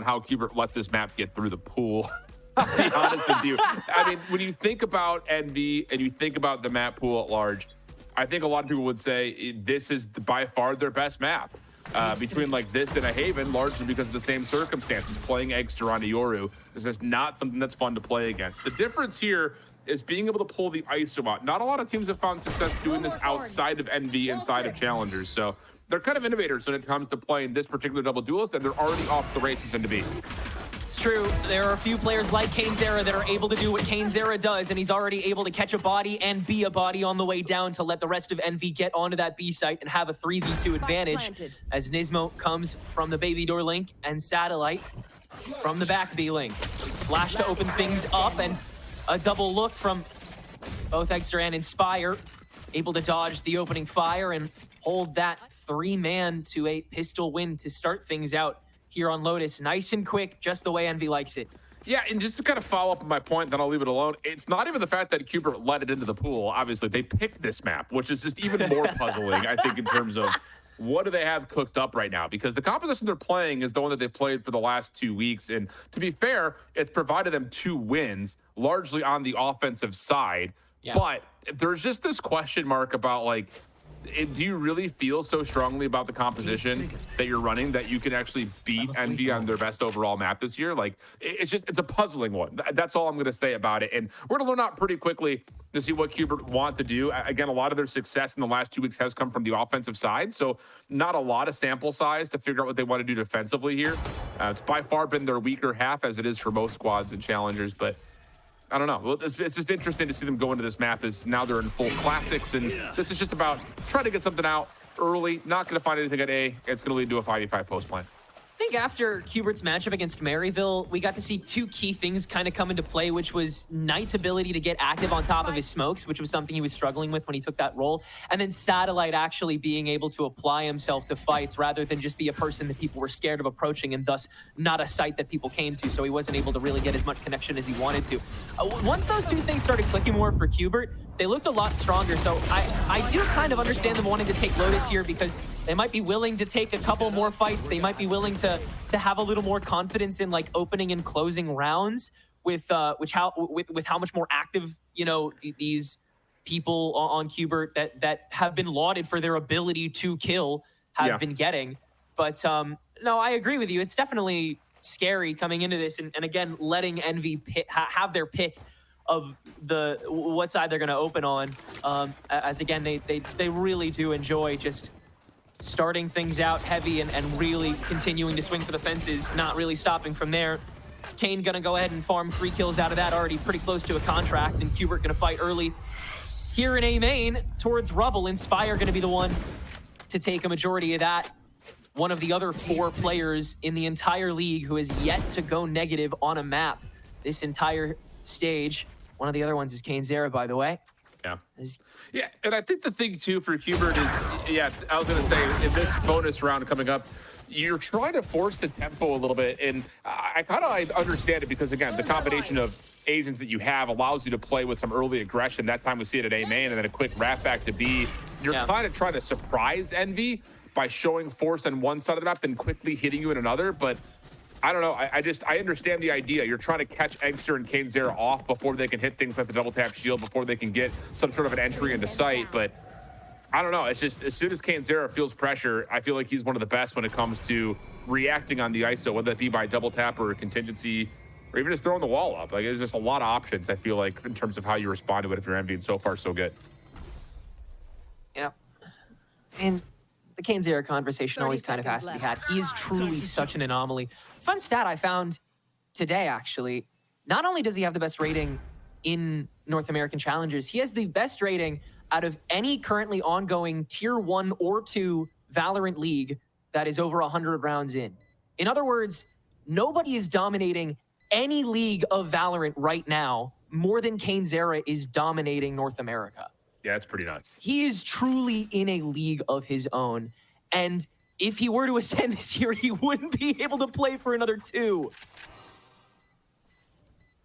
how Qbert let this map get through the pool. I'll be honest with you. I mean, when you think about Envy and you think about the map pool at large, I think a lot of people would say this is by far their best map. Between like this and a Haven, largely because of the same circumstances. Playing Eggster on Yoru is just not something that's fun to play against. The difference here is being able to pull the ISO out. Not a lot of teams have found success doing this outside of Envy, inside of Challengers. So they're kind of innovators when it comes to playing this particular double duelist, and they're already off the races into B. It's true. There are a few players like cainzera that are able to do what cainzera does, and he's already able to catch a body and be a body on the way down to let the rest of Envy get onto that B site and have a 3v2 advantage as Nismo comes from the baby door link and Satellite from the back B link. Flash to open things up, and a double look from both Eggster and Inspire, able to dodge the opening fire and hold that 3-man to a pistol win to start things out here on Lotus. Nice and quick, just the way Envy likes it. Yeah, and just to kind of follow up on my point, then I'll leave it alone. It's not even the fact that Qbert let it into the pool. Obviously, they picked this map, which is just even more puzzling, I think, in terms of what do they have cooked up right now? Because the composition they're playing is the one that they played for the last 2 weeks. And to be fair, it's provided them 2 wins, largely on the offensive side. Yeah. But there's just this question mark about, like, do you really feel so strongly about the composition that you're running that you can actually beat Envy on their best overall map this year? Like, it's a puzzling one. That's all I'm going to say about it. And we're going to learn out pretty quickly to see what Qbert want to do. Again, a lot of their success in the last 2 weeks has come from the offensive side. So not a lot of sample size to figure out what they want to do defensively here. It's by far been their weaker half, as it is for most squads and challengers. But I don't know. Well, it's just interesting to see them go into this map as now they're in full classics, and this is just about trying to get something out early. Not going to find anything at A. It's going to lead to a 5v5 post plan. I think after Qbert's matchup against Maryville, we got to see 2 key things kind of come into play, which was Knight's ability to get active on top of his smokes, which was something he was struggling with when he took that role, and then Satellite actually being able to apply himself to fights rather than just be a person that people were scared of approaching, and thus not a site that people came to, so he wasn't able to really get as much connection as he wanted to. Once those 2 things started clicking more for Qbert, they looked a lot stronger, so I do kind of understand them wanting to take Lotus here because they might be willing to take a couple more fights. They might be willing to have a little more confidence in like opening and closing rounds with how much more active, you know, these people on Qbert that have been lauded for their ability to kill have been getting. But no, I agree with you. It's definitely scary coming into this, and again, letting Envy have their pick of what side they're going to open on, as again, they really do enjoy just starting things out heavy and really continuing to swing for the fences, not really stopping from there. Kane gonna go ahead and farm 3 kills out of that, already pretty close to a contract, and Qbert gonna fight early here in A main towards Rubble. Inspire gonna be the one to take a majority of that. One of the other 4 players in the entire league who has yet to go negative on a map this entire stage. One of the other ones is cainzera, by the way. Yeah, and I think the thing, too, for Qbert is, yeah, I was going to say, in this bonus round coming up, you're trying to force the tempo a little bit, and I kind of understand it because, again, the combination of agents that you have allows you to play with some early aggression. That time we see it at A main, and then a quick wrap back to B. You're kind of trying to surprise Envy by showing force on one side of the map, then quickly hitting you in another, but I don't know. I understand the idea. You're trying to catch Eggster and cainzera off before they can hit things like the double tap shield, before they can get some sort of an entry into sight. But I don't know. It's just as soon as cainzera feels pressure, I feel like he's one of the best when it comes to reacting on the ISO, whether that be by double tap or a contingency, or even just throwing the wall up. Like, there's just a lot of options, I feel like, in terms of how you respond to it if you're Envy, and so far, so good. Yeah. And the cainzera conversation always kind of has to be had. He is truly such an anomaly. Fun stat I found today, actually. Not only does he have the best rating in North American Challengers, he has the best rating out of any currently ongoing Tier 1 or 2 Valorant league that is over 100 rounds in. In other words, nobody is dominating any league of Valorant right now more than cainzera is dominating North America. Yeah, it's pretty nuts. He is truly in a league of his own. And if he were to ascend this year, he wouldn't be able to play for another 2.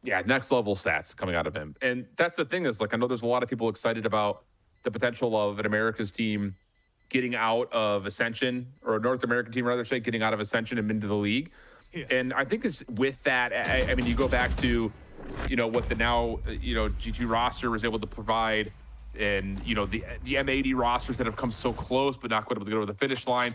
Yeah, next level stats coming out of him. And that's the thing is, like, I know there's a lot of people excited about the potential of an America's team getting out of Ascension, or a North American team, rather say, getting out of Ascension and into the league. And I think it's with that, I mean, you go back to, you know, what the now, you know, G2 roster was able to provide, and, you know, the M80 rosters that have come so close but not quite able to go to the finish line.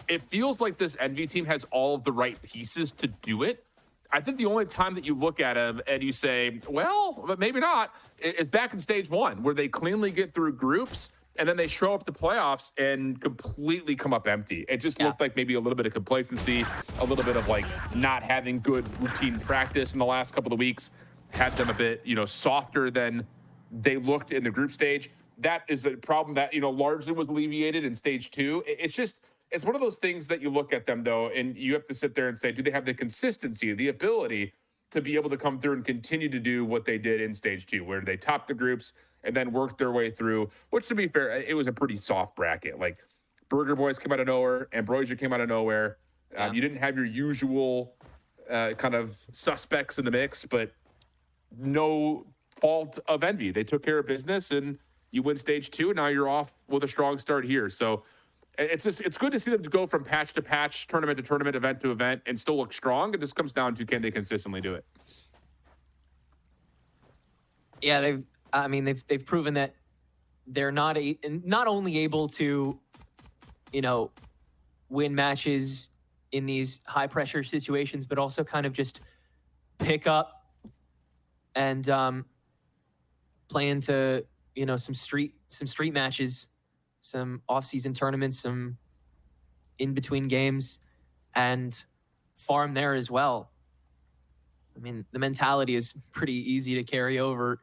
It feels like this Envy team has all of the right pieces to do it. I think the only time that you look at them and you say, well, but maybe not, is back in stage 1, where they cleanly get through groups and then they show up the playoffs and completely come up empty. It just looked like maybe a little bit of complacency, a little bit of like not having good routine practice in the last couple of weeks, had them a bit, you know, softer than they looked in the group stage. That is a problem that, you know, largely was alleviated in stage 2. It's just, it's one of those things that you look at them, though, and you have to sit there and say, do they have the consistency, the ability to be able to come through and continue to do what they did in stage 2, where they topped the groups and then worked their way through, which, to be fair, it was a pretty soft bracket. Like, Burger Boys came out of nowhere, Ambrosia came out of nowhere. You didn't have your usual kind of suspects in the mix, but no fault of Envy. They took care of business, and you win stage 2, and now you're off with a strong start here. So it's just, it's good to see them go from patch to patch, tournament to tournament, event to event, and still look strong. It just comes down to, can they consistently do it? Yeah, they've proven that they're not only able to, you know, win matches in these high pressure situations, but also kind of just pick up and play into, you know, some street matches, some off-season tournaments, some in-between games, and farm there as well. I mean, the mentality is pretty easy to carry over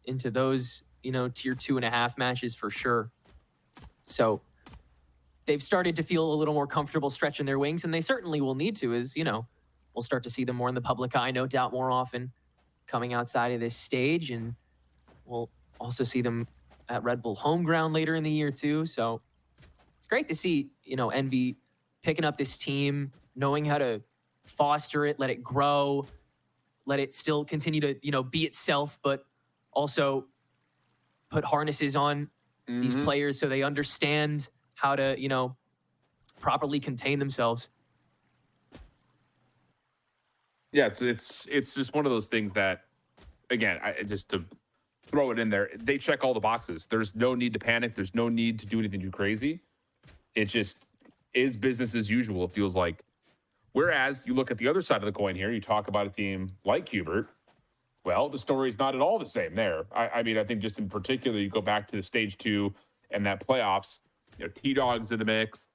into those, you know, tier 2.5 matches for sure. So they've started to feel a little more comfortable stretching their wings, and they certainly will need to, as, you know, we'll start to see them more in the public eye, no doubt, more often coming outside of this stage, and we'll also see them at Red Bull home ground later in the year too. So it's great to see, you know, Envy picking up this team, knowing how to foster it, let it grow, let it still continue to, you know, be itself, but also put harnesses on these players so they understand how to, you know, properly contain themselves. Yeah, it's just one of those things that, again, just to throw it in there, they check all the boxes. There's no need to panic. There's no need to do anything too crazy. It just is business as usual, it feels like. Whereas you look at the other side of the coin here, you talk about a team like Hubert. Well, the story's not at all the same there. I mean, I think just in particular, you go back to the stage 2 and that playoffs, you know, T-Dog's in the mix,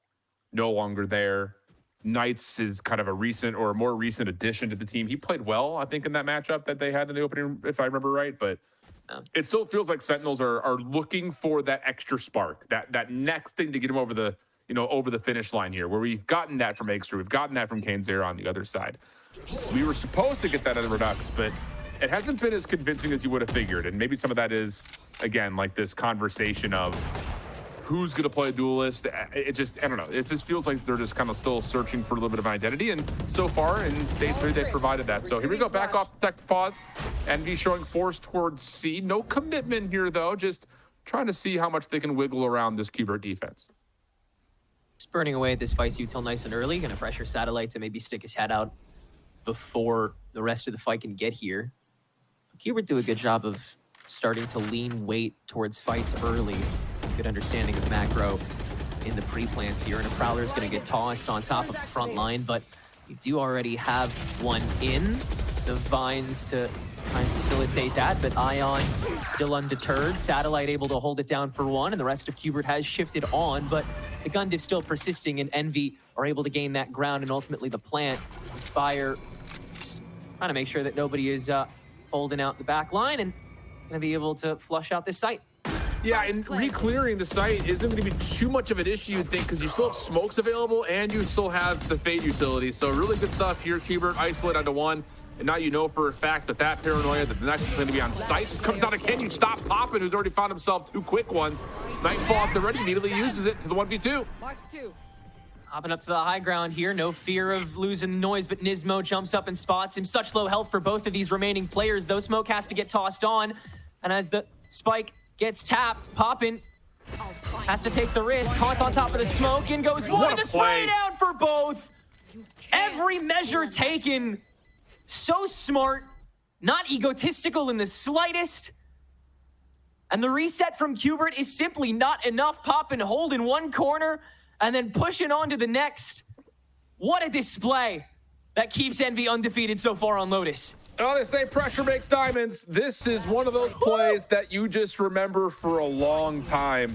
no longer there. Knights is kind of a recent or a more recent addition to the team. He played well, I think, in that matchup that they had in the opening, if I remember right. But it still feels like Sentinels are looking for that extra spark, that next thing to get them over the, you know, over the finish line here, where we've gotten that from Extra, we've gotten that from Kane Zero on the other side. We were supposed to get that out of Redux, but it hasn't been as convincing as you would have figured. And maybe some of that is, again, like this conversation of who's going to play a duelist. It just, I don't know. It just feels like they're just kind of still searching for a little bit of identity. And so far in stage 3, they've provided that. So here we go, back off protect pause. Envy showing force towards C. No commitment here, though. Just trying to see how much they can wiggle around this Qbert defense. Just burning away at this Feist util nice and early. Going to pressure Satellite to maybe stick his head out before the rest of the fight can get here. Qbert do a good job of starting to lean weight towards fights early. Good understanding of macro in the pre-plants here. And a Prowler is going to get tossed on top of the front line, but you do already have one in. The Vines to try and facilitate that, but Ion still undeterred. Satellite able to hold it down for one, and the rest of Qbert has shifted on, but the gun diff still persisting, and Envy are able to gain that ground, and ultimately the plant. Inspire just trying to make sure that nobody is holding out the back line and going to be able to flush out this site. Yeah, and re-clearing the site isn't going to be too much of an issue, you'd think, because you still have smokes available and you still have the Fade utility. So really good stuff here. Qbert isolate onto one. And now you know for a fact that that paranoia that the next is going to be on site just comes down to, can you stop Poppin, who's already found himself 2 quick ones. Nightfall at the ready, immediately uses it to the 1v2. Hopping up to the high ground here, no fear of losing noise, but Nismo jumps up and spots him. Such low health for both of these remaining players, though. Smoke has to get tossed on, and as the spike gets tapped, Poppin has to take the risk. Caught on top of the smoke, and goes one, and the spray down for both. Every measure taken. So smart, not egotistical in the slightest. And the reset from Qbert is simply not enough. Pop and hold in one corner and then pushing on to the next. What a display that keeps Envy undefeated so far on Lotus. Oh, they say pressure makes diamonds. This is one of those plays that you just remember for a long time.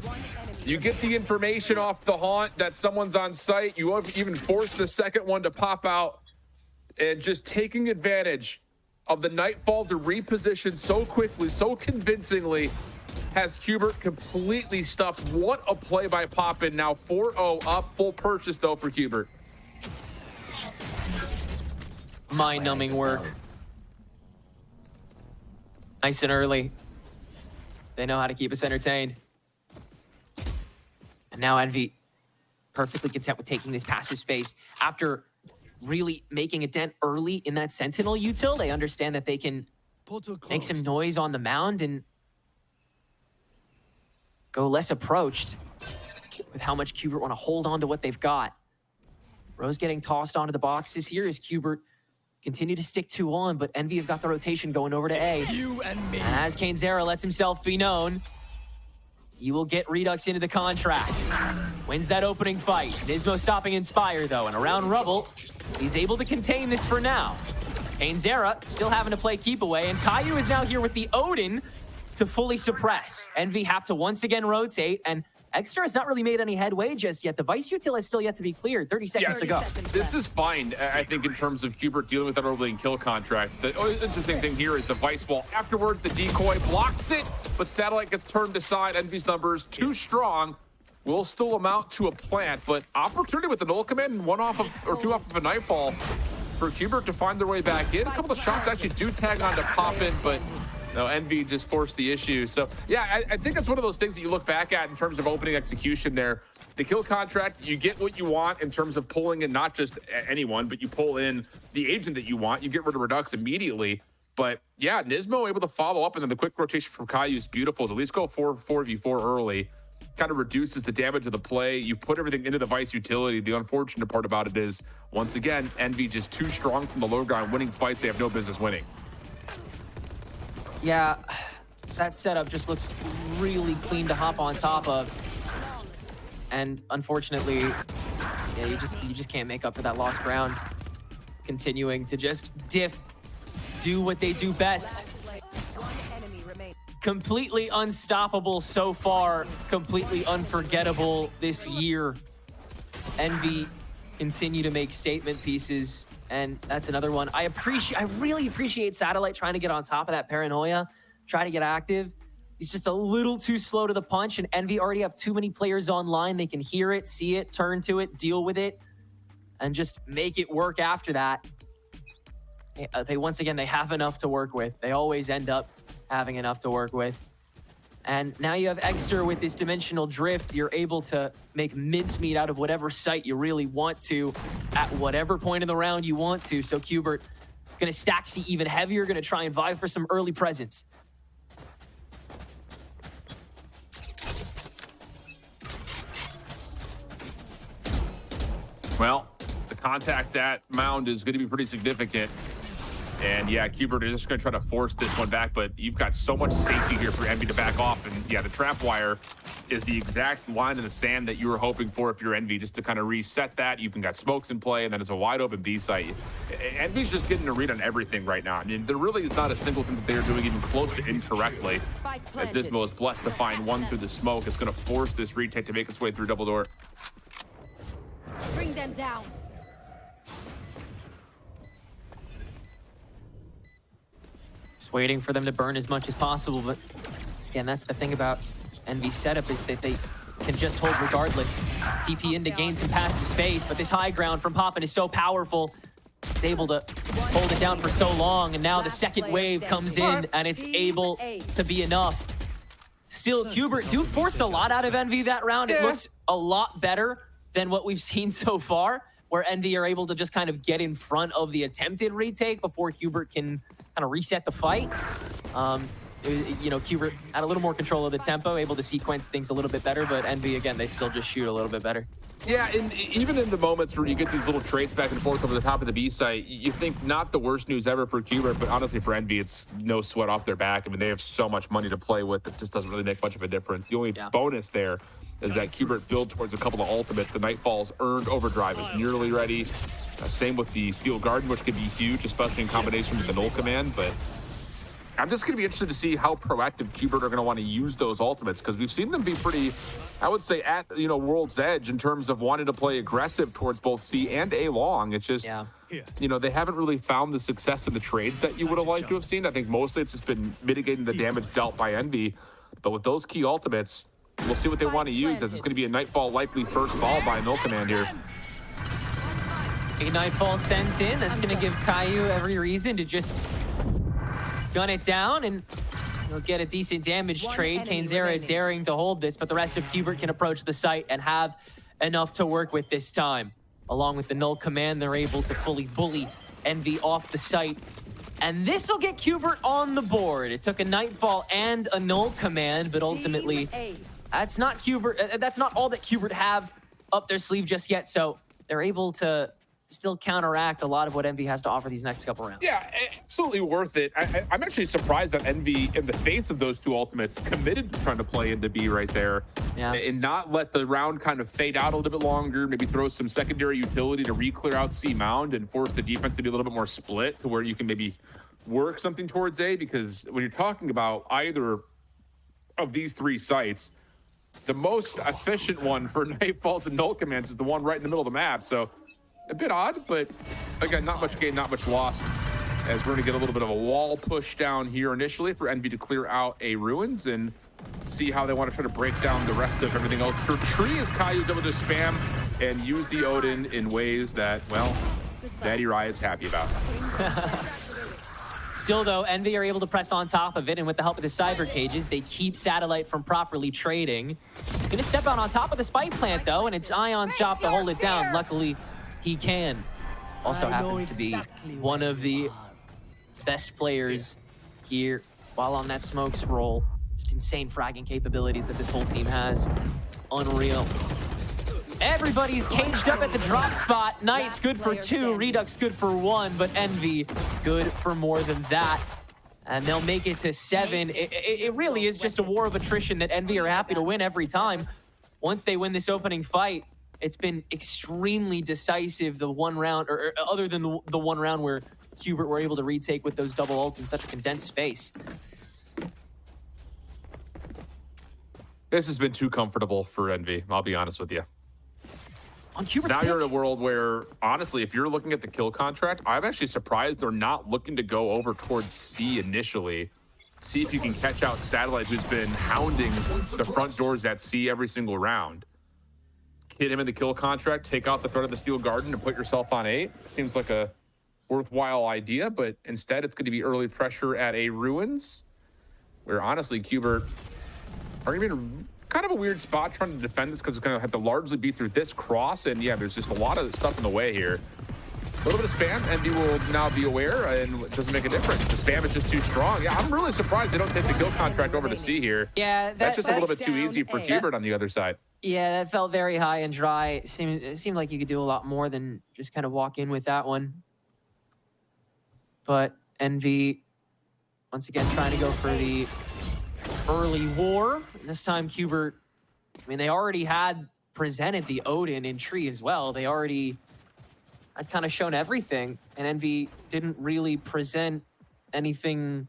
You get the information off the haunt that someone's on site. You even force the second one to pop out, and just taking advantage of the Nightfall to reposition so quickly, so convincingly, has Qbert completely stuffed. What a play by Poppin. Now 4-0 up, full purchase though for Qbert. Mind-numbing work. Nice and early. They know how to keep us entertained. And now Envy perfectly content with taking this passive space. After really making a dent early in that Sentinel util, they understand that they can make some noise on the mound and go less approached with how much Qbert want to hold on to what they've got. Rose getting tossed onto the boxes here as Qbert continue to stick 2 on, but Envy have got the rotation going over to A. You and me. And as Kainzera lets himself be known, he will get Redux into the contract. Wins that opening fight. Nismo stopping Inspire though, and around Rubble, he's able to contain this for now. Kainzera still having to play keep away, and Caillou is now here with the Odin to fully suppress. Envy have to once again rotate, and Extra has not really made any headway just yet. The Vice util is still yet to be cleared. 30 seconds to go. This is fine, I think, in terms of Qbert dealing with that overlaying kill contract. The interesting thing here is the Vice wall. Afterwards, the decoy blocks it, but Satellite gets turned aside. Envy's numbers too strong. Will still amount to a plant, but opportunity with the null command and 1 off of, or 2 off of a Nightfall for Qbert to find their way back in. A couple of shots actually do tag on to Poppin, but no, Envy just forced the issue. So, yeah, I think that's one of those things that you look back at in terms of opening execution there. The kill contract, you get what you want in terms of pulling in not just anyone, but you pull in the agent that you want. You get rid of Redux immediately. But, yeah, Nismo able to follow up, and then the quick rotation from Caillou is beautiful. To at least go 4v4 early. Kind of reduces the damage of the play. You put everything into the Vice utility. The unfortunate part about it is, once again, Envy just too strong from the low ground, winning fights they have no business winning. Yeah, that setup just looked really clean to hop on top of. And unfortunately, yeah, you just can't make up for that lost ground. Continuing to just do what they do best. Completely unstoppable so far, completely unforgettable this year. Envy continue to make statement pieces, and that's another one. I really appreciate Satellite trying to get on top of that paranoia, try to get active. He's just a little too slow to the punch, and Envy already have too many players online. They can hear it, see it, turn to it, deal with it, and just make it work after that. They once again, they have enough to work with. They always end up having enough to work with. And now you have Exter with this dimensional drift. You're able to make mincemeat out of whatever site you really want to at whatever point in the round you want to. So Qbert gonna stack C even heavier, gonna try and vie for some early presence. Well, the contact at Mound is going to be pretty significant. And yeah, Qbert is just going to try to force this one back, but you've got so much safety here for Envy to back off. And yeah, the trap wire is the exact line in the sand that you were hoping for if you're Envy, just to kind of reset that. You've even got smokes in play, and then it's a wide open B site. Envy's just getting a read on everything right now. I mean, there really is not a single thing that they're doing even close to incorrectly. As Dismo is blessed to find one through the smoke, it's going to force this retake to make its way through double door. Bring them down. Waiting for them to burn as much as possible, but again, that's the thing about Envy's setup, is that they can just hold regardless. TP in to gain some passive space, but this high ground from Poppin is so powerful. It's able to hold it down for so long, and now the second wave comes in, and it's able to be enough. Still, Qbert do force a lot out of Envy that round. It looks a lot better than what we've seen so far, where Envy are able to just kind of get in front of the attempted retake before Qbert can kind of reset the fight. You know, Qbert had a little more control of the tempo, able to sequence things a little bit better, but Envy, again, they still just shoot a little bit better. Yeah, and even in the moments where you get these little trades back and forth over the top of the B site, you think not the worst news ever for Qbert, but honestly for Envy, it's no sweat off their back. I mean, they have so much money to play with, it just doesn't really make much of a difference. The only bonus there is that Qbert builds towards a couple of ultimates. The Nightfall's earned overdrive is nearly ready. Same with the Steel Garden, which could be huge, especially in combination with the Null Command, but I'm just going to be interested to see how proactive Qbert are going to want to use those ultimates, because we've seen them be pretty, I would say, at world's edge in terms of wanting to play aggressive towards both C and A long. It's just, they haven't really found the success in the trades that you would have liked to have seen. I think mostly it's just been mitigating the damage dealt by Envy, but with those key ultimates, we'll see what they want to use, as it's going to be a Nightfall likely first followed by a Null Command here. A Nightfall sent in. That's going to give Caillou every reason to just gun it down, and you'll get a decent damage trade. Cainzera daring to hold this, but the rest of Qbert can approach the site and have enough to work with this time. Along with the Null Command, they're able to fully bully Envy off the site. And this will get Qbert on the board. It took a Nightfall and a Null Command, but ultimately, that's not Qbert. That's not all that Qbert have up their sleeve just yet. So they're able to still counteract a lot of what Envy has to offer these next couple rounds. Yeah, absolutely worth it. I'm actually surprised that Envy, in the face of those two ultimates, committed to trying to play into B right there, and not let the round kind of fade out a little bit longer, maybe throw some secondary utility to re-clear out C Mound and force the defense to be a little bit more split to where you can maybe work something towards A, because when you're talking about either of these three sites, the most efficient one for Nightfall to Null Commands is the one right in the middle of the map. So a bit odd, but again, not much gain, not much loss, as we're going to get a little bit of a wall push down here initially for Envy to clear out A Ruins and see how they want to try to break down the rest of everything else. For Tree, is Caillou's able to spam and use the Odin in ways that, well, Daddy Rye is happy about. Still, though, Envy are able to press on top of it, and with the help of the Cyber Cages, they keep Satellite from properly trading. He's going to step out on top of the Spike Plant, though, and it's Ion's job to hold it down. Luckily, he can. Also happens to be one of the best players here while on that smokes roll. Just insane fragging capabilities that this whole team has. Unreal. Everybody's caged up at the drop spot. Knight's good for 2, Redux good for 1, but Envy good for more than that. And they'll make it to 7. It really is just a war of attrition that Envy are happy to win every time. Once they win this opening fight, it's been extremely decisive the one round, or other than the one round where Qbert were able to retake with those double ults in such a condensed space. This has been too comfortable for Envy, I'll be honest with you. On Qbert's now you're in a world where, honestly, if you're looking at the kill contract, I'm actually surprised they're not looking to go over towards C initially. See if you can catch out Satellite, who's been hounding the front doors at C every single round. Hit him in the kill contract, take out the threat of the Steel Garden, and put yourself on 8. Seems like a worthwhile idea, but instead it's going to be early pressure at A Ruins, where honestly Qbert are even kind of a weird spot trying to defend this, because it's going to have to largely be through this cross, and yeah, there's just a lot of stuff in the way here. A little bit of spam, Envy will now be aware, and it doesn't make a difference. The spam is just too strong. Yeah, I'm really surprised they don't take the kill contract over to C here. Yeah, that's just a little bit too easy for Qbert on the other side. Yeah, that felt very high and dry. It seemed like you could do a lot more than just kind of walk in with that one. But Envy, once again, trying to go for the early war. And this time, Qbert, I mean, they already had presented the Odin in Tree as well. They already had kind of shown everything, and Envy didn't really present anything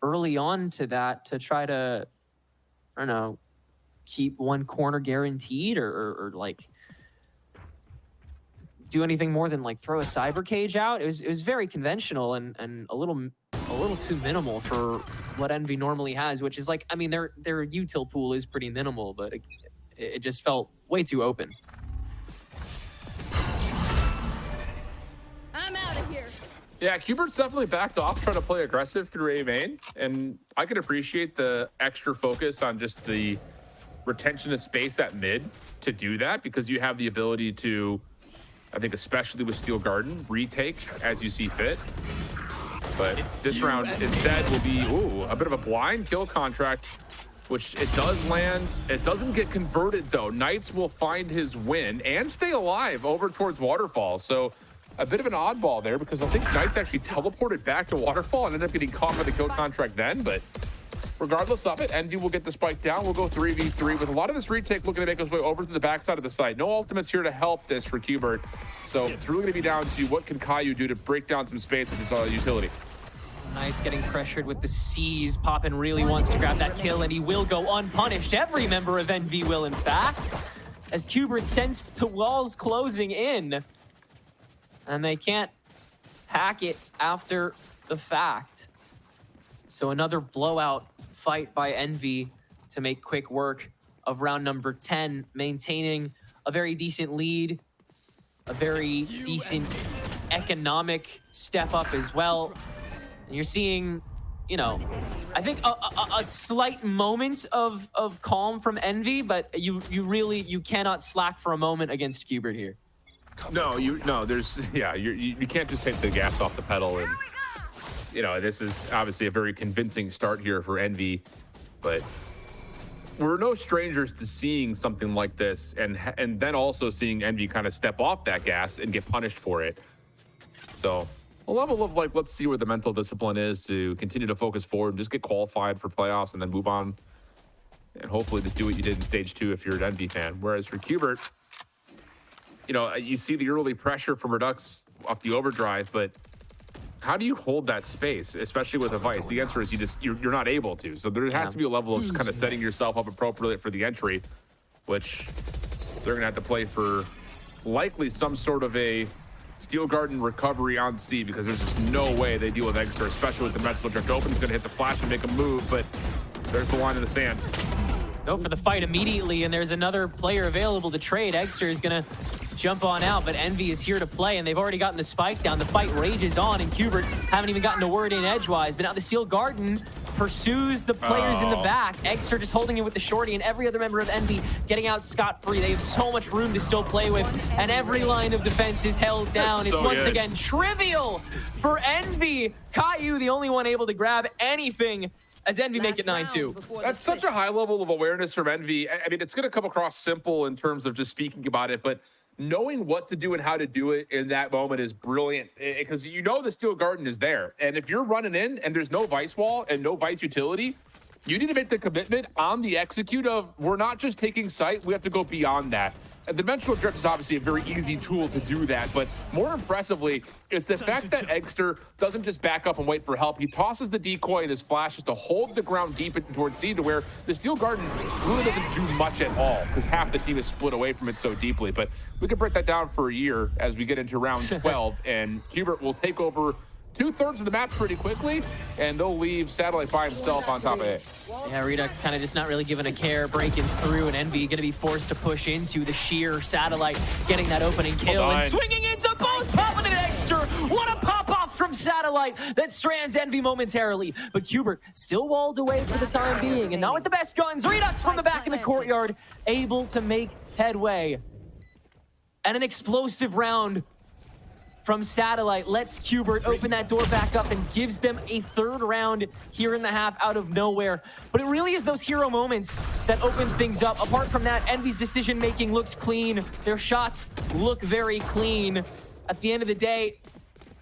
early on to that to try to, I don't know, keep one corner guaranteed or like do anything more than like throw a Cyber Cage out. It was very conventional and a little too minimal for what Envy normally has, which is like, I mean, their util pool is pretty minimal, but it just felt way too open. I'm out of here. Yeah, Qbert's definitely backed off trying to play aggressive through A main, and I can appreciate the extra focus on just the retention of space at mid to do that, because you have the ability to, I think especially with Steel Garden, retake as you see fit. But this round instead will be a bit of a blind kill contract which it does land. It doesn't get converted, though. Knights will find his win and stay alive over towards Waterfall. So a bit of an oddball there, because I think Knights actually teleported back to Waterfall and ended up getting caught by the kill contract then. But regardless of it, Envy will get the spike down. We'll go 3v3 with a lot of this retake looking to make his way over to the backside of the site. No ultimates here to help this for Qbert. So it's really going to be down to what can Caillou do to break down some space with his utility. Knights getting pressured with the C's. Poppin really wants to grab that kill, and he will go unpunished. Every member of Envy will, in fact, as Qbert sensed the walls closing in. And they can't hack it after the fact. So another blowout fight by Envy to make quick work of round number 10, maintaining a very decent lead, a very decent economic step up as well. And you're seeing, you know, I think a slight moment of calm from Envy, but you cannot slack for a moment against Qbert here. No, there's, yeah, you can't just take the gas off the pedal. And, you know, this is obviously a very convincing start here for Envy, but we're no strangers to seeing something like this and then also seeing Envy kind of step off that gas and get punished for it. So a level of, like, let's see where the mental discipline is to continue to focus forward and just get qualified for playoffs and then move on and hopefully just do what you did in stage 2 if you're an Envy fan. Whereas for Qbert, you know, you see the early pressure from Redux off the overdrive, but how do you hold that space, especially with a Vice? The answer is you're not able to. So there has to be a level of just kind of setting yourself up appropriately for the entry, which they're gonna have to play for likely some sort of a Steel Garden recovery on C, because there's just no way they deal with Exeter, especially with the Mental Drift open. He's gonna hit the flash and make a move, but there's the line in the sand. Go for the fight immediately, and there's another player available to trade. Exeter is gonna jump on out, but Envy is here to play, and they've already gotten the spike down. The fight rages on, and Qbert haven't even gotten a word in edgewise, but now the Steel Garden pursues the players in the back. Exeter just holding it with the shorty, and every other member of Envy getting out scot-free. They have so much room to still play with, and every line of defense is held down. It's once again trivial for Envy. Caillou, the only one able to grab anything, as Envy make it 9-2. That's such a high level of awareness from Envy. I mean, it's going to come across simple in terms of just speaking about it, but knowing what to do and how to do it in that moment is brilliant, because you know the Steel Garden is there. And if you're running in and there's no Vice wall and no Vice utility, you need to make the commitment on the execute of, we're not just taking site, we have to go beyond that. And the Dimensional Drift is obviously a very easy tool to do that, but more impressively, it's the fact that Exeter doesn't just back up and wait for help. He tosses the decoy in his flashes to hold the ground deep towards C, to where the Steel Garden really doesn't do much at all, because half the team is split away from it so deeply. But we can break that down for a year as we get into round 12, and Qbert will take over 2/3 of the map pretty quickly, and they'll leave Satellite by himself on top of it. Yeah, Redux kind of just not really giving a care, breaking through, and Envy going to be forced to push into the sheer Satellite, getting that opening kill and swinging into both Poppin and Exeter. What a pop-off from Satellite that strands Envy momentarily. But Qbert still walled away for the time being, and not with the best guns. Redux from the back in the courtyard, able to make headway. And an explosive round from Satellite lets Qbert open that door back up and gives them a third round here in the half out of nowhere. But it really is those hero moments that open things up. Apart from that, Envy's decision-making looks clean. Their shots look very clean. At the end of the day,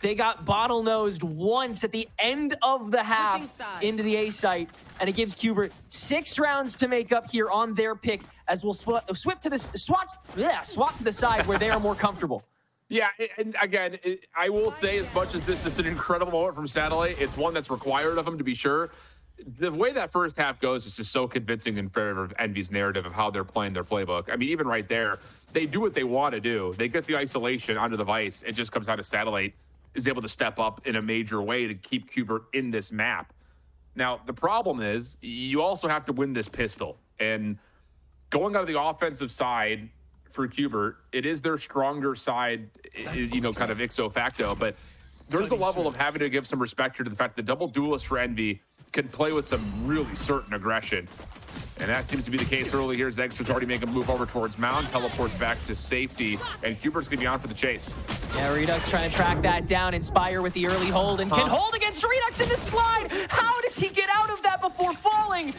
they got bottle-nosed once at the end of the half into the A site, and it gives Qbert 6 rounds to make up here on their pick, as we'll swap to the side where they are more comfortable. Yeah, and again, I will say, as much as this is an incredible moment from Satellite, it's one that's required of him, to be sure. The way that first half goes is just so convincing in favor of Envy's narrative of how they're playing their playbook. I mean, even right there, they do what they want to do. They get the isolation onto the Vice. It just comes down to Satellite is able to step up in a major way to keep Qbert in this map. Now, the problem is you also have to win this pistol. And going out of the offensive side for Qbert, it is their stronger side, you know, kind of ipso facto, but there's a level of having to give some respect to the fact that the double duelist for Envy can play with some really certain aggression. And that seems to be the case early here as Exeter's already making a move over towards Mound, teleports back to safety, and Qbert's gonna be on for the chase. Yeah, Redux trying to track that down, Inspire with the early hold, and can hold against Redux in the slide! How does he get out of that before falling?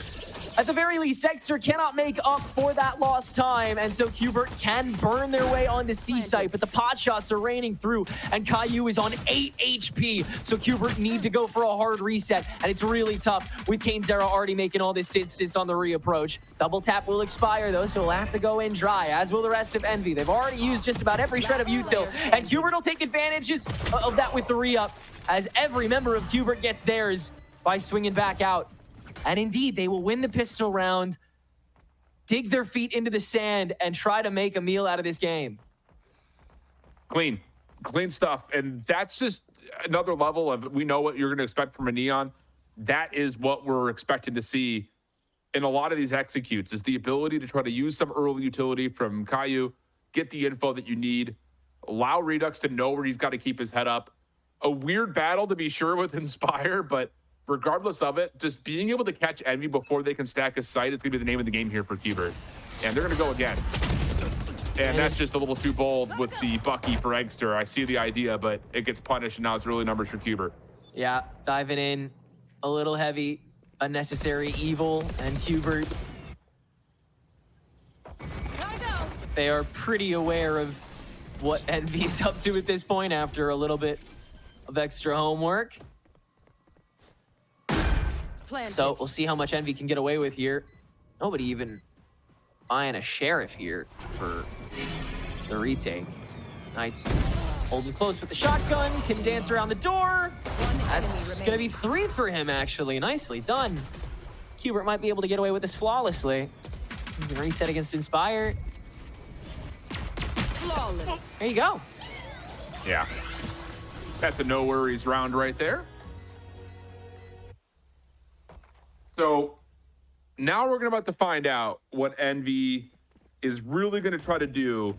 At the very least, Dexter cannot make up for that lost time, and so Qbert can burn their way on the C site, but the pot shots are raining through, and Caillou is on 8 HP, so Qbert need to go for a hard reset, and it's really tough with cainzero already making all this distance on the reapproach. Double tap will expire, though, so he'll have to go in dry, as will the rest of Envy. They've already used just about every shred of util, and Qbert will take advantages of that with the re-up, as every member of Qbert gets theirs by swinging back out. And indeed, they will win the pistol round, dig their feet into the sand, and try to make a meal out of this game. Clean stuff. And that's just another level of, we know what you're going to expect from a Neon. That is what we're expecting to see in a lot of these executes, is the ability to try to use some early utility from Caillou, get the info that you need, allow Redux to know where he's got to keep his head up. A weird battle, to be sure, with Inspire, but regardless of it, just being able to catch Envy before they can stack his sight is going to be the name of the game here for Qbert. And they're going to go again. And that's just a little too bold with the Bucky for Eggster. I see the idea, but it gets punished, and now it's early numbers for Qbert. Yeah, diving in a little heavy, unnecessary evil, and Qbert. They are pretty aware of what Envy is up to at this point after a little bit of extra homework. So we'll see how much Envy can get away with here. Nobody even buying a sheriff here for the retake. Knights holding close with the shotgun, can dance around the door. That's gonna be 3 for him, actually. Nicely done. Qbert might be able to get away with this flawlessly. He can reset against Inspire. There you go. Yeah. That's a no worries round right there. So now we're about to find out what Envy is really going to try to do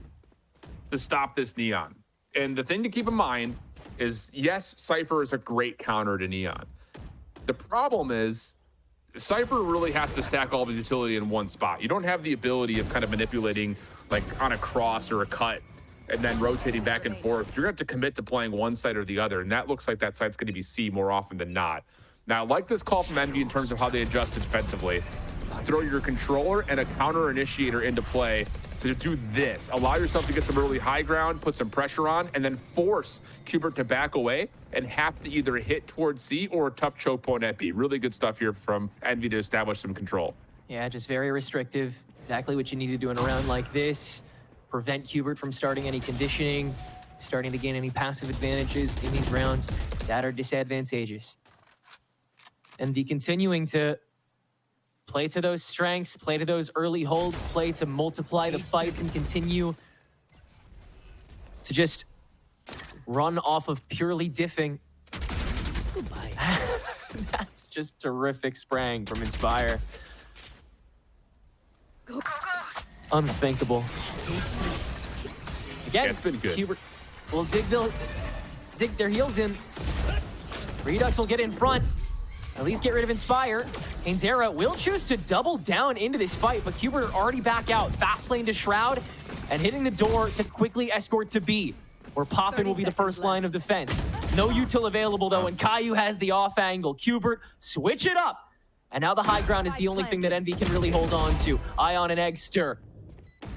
to stop this Neon. And the thing to keep in mind is, yes, Cypher is a great counter to Neon. The problem is Cypher really has to stack all the utility in one spot. You don't have the ability of kind of manipulating like on a cross or a cut and then rotating back and forth. You're going to have to commit to playing one side or the other, and that looks like that side's going to be C more often than not. Now, I like this call from Envy in terms of how they adjusted defensively. Throw your controller and a counter initiator into play to do this. Allow yourself to get some early high ground, put some pressure on, and then force Qbert to back away and have to either hit towards C or a tough choke point at B. Really good stuff here from Envy to establish some control. Yeah, just very restrictive. Exactly what you need to do in a round like this. Prevent Qbert from starting any conditioning, starting to gain any passive advantages in these rounds that are disadvantageous. Envy continuing to play to those strengths, play to those early holds, play to multiply the fights and continue to just run off of purely diffing. Goodbye. That's just terrific spraying from Inspire. Unthinkable. Again, Yeah, it's been good. Qbert will dig their heels in. Redux will get in front. At least get rid of Inspire. cainzero will choose to double down into this fight, but Qbert already back out. Fast lane to Shroud and hitting the door to quickly escort to B, where Poppin will be the first line of defense. No util available though, and Caillou has the off angle. Qbert, switch it up. And now the high ground is the only thing that Envy can really hold on to. Ion and Eggster.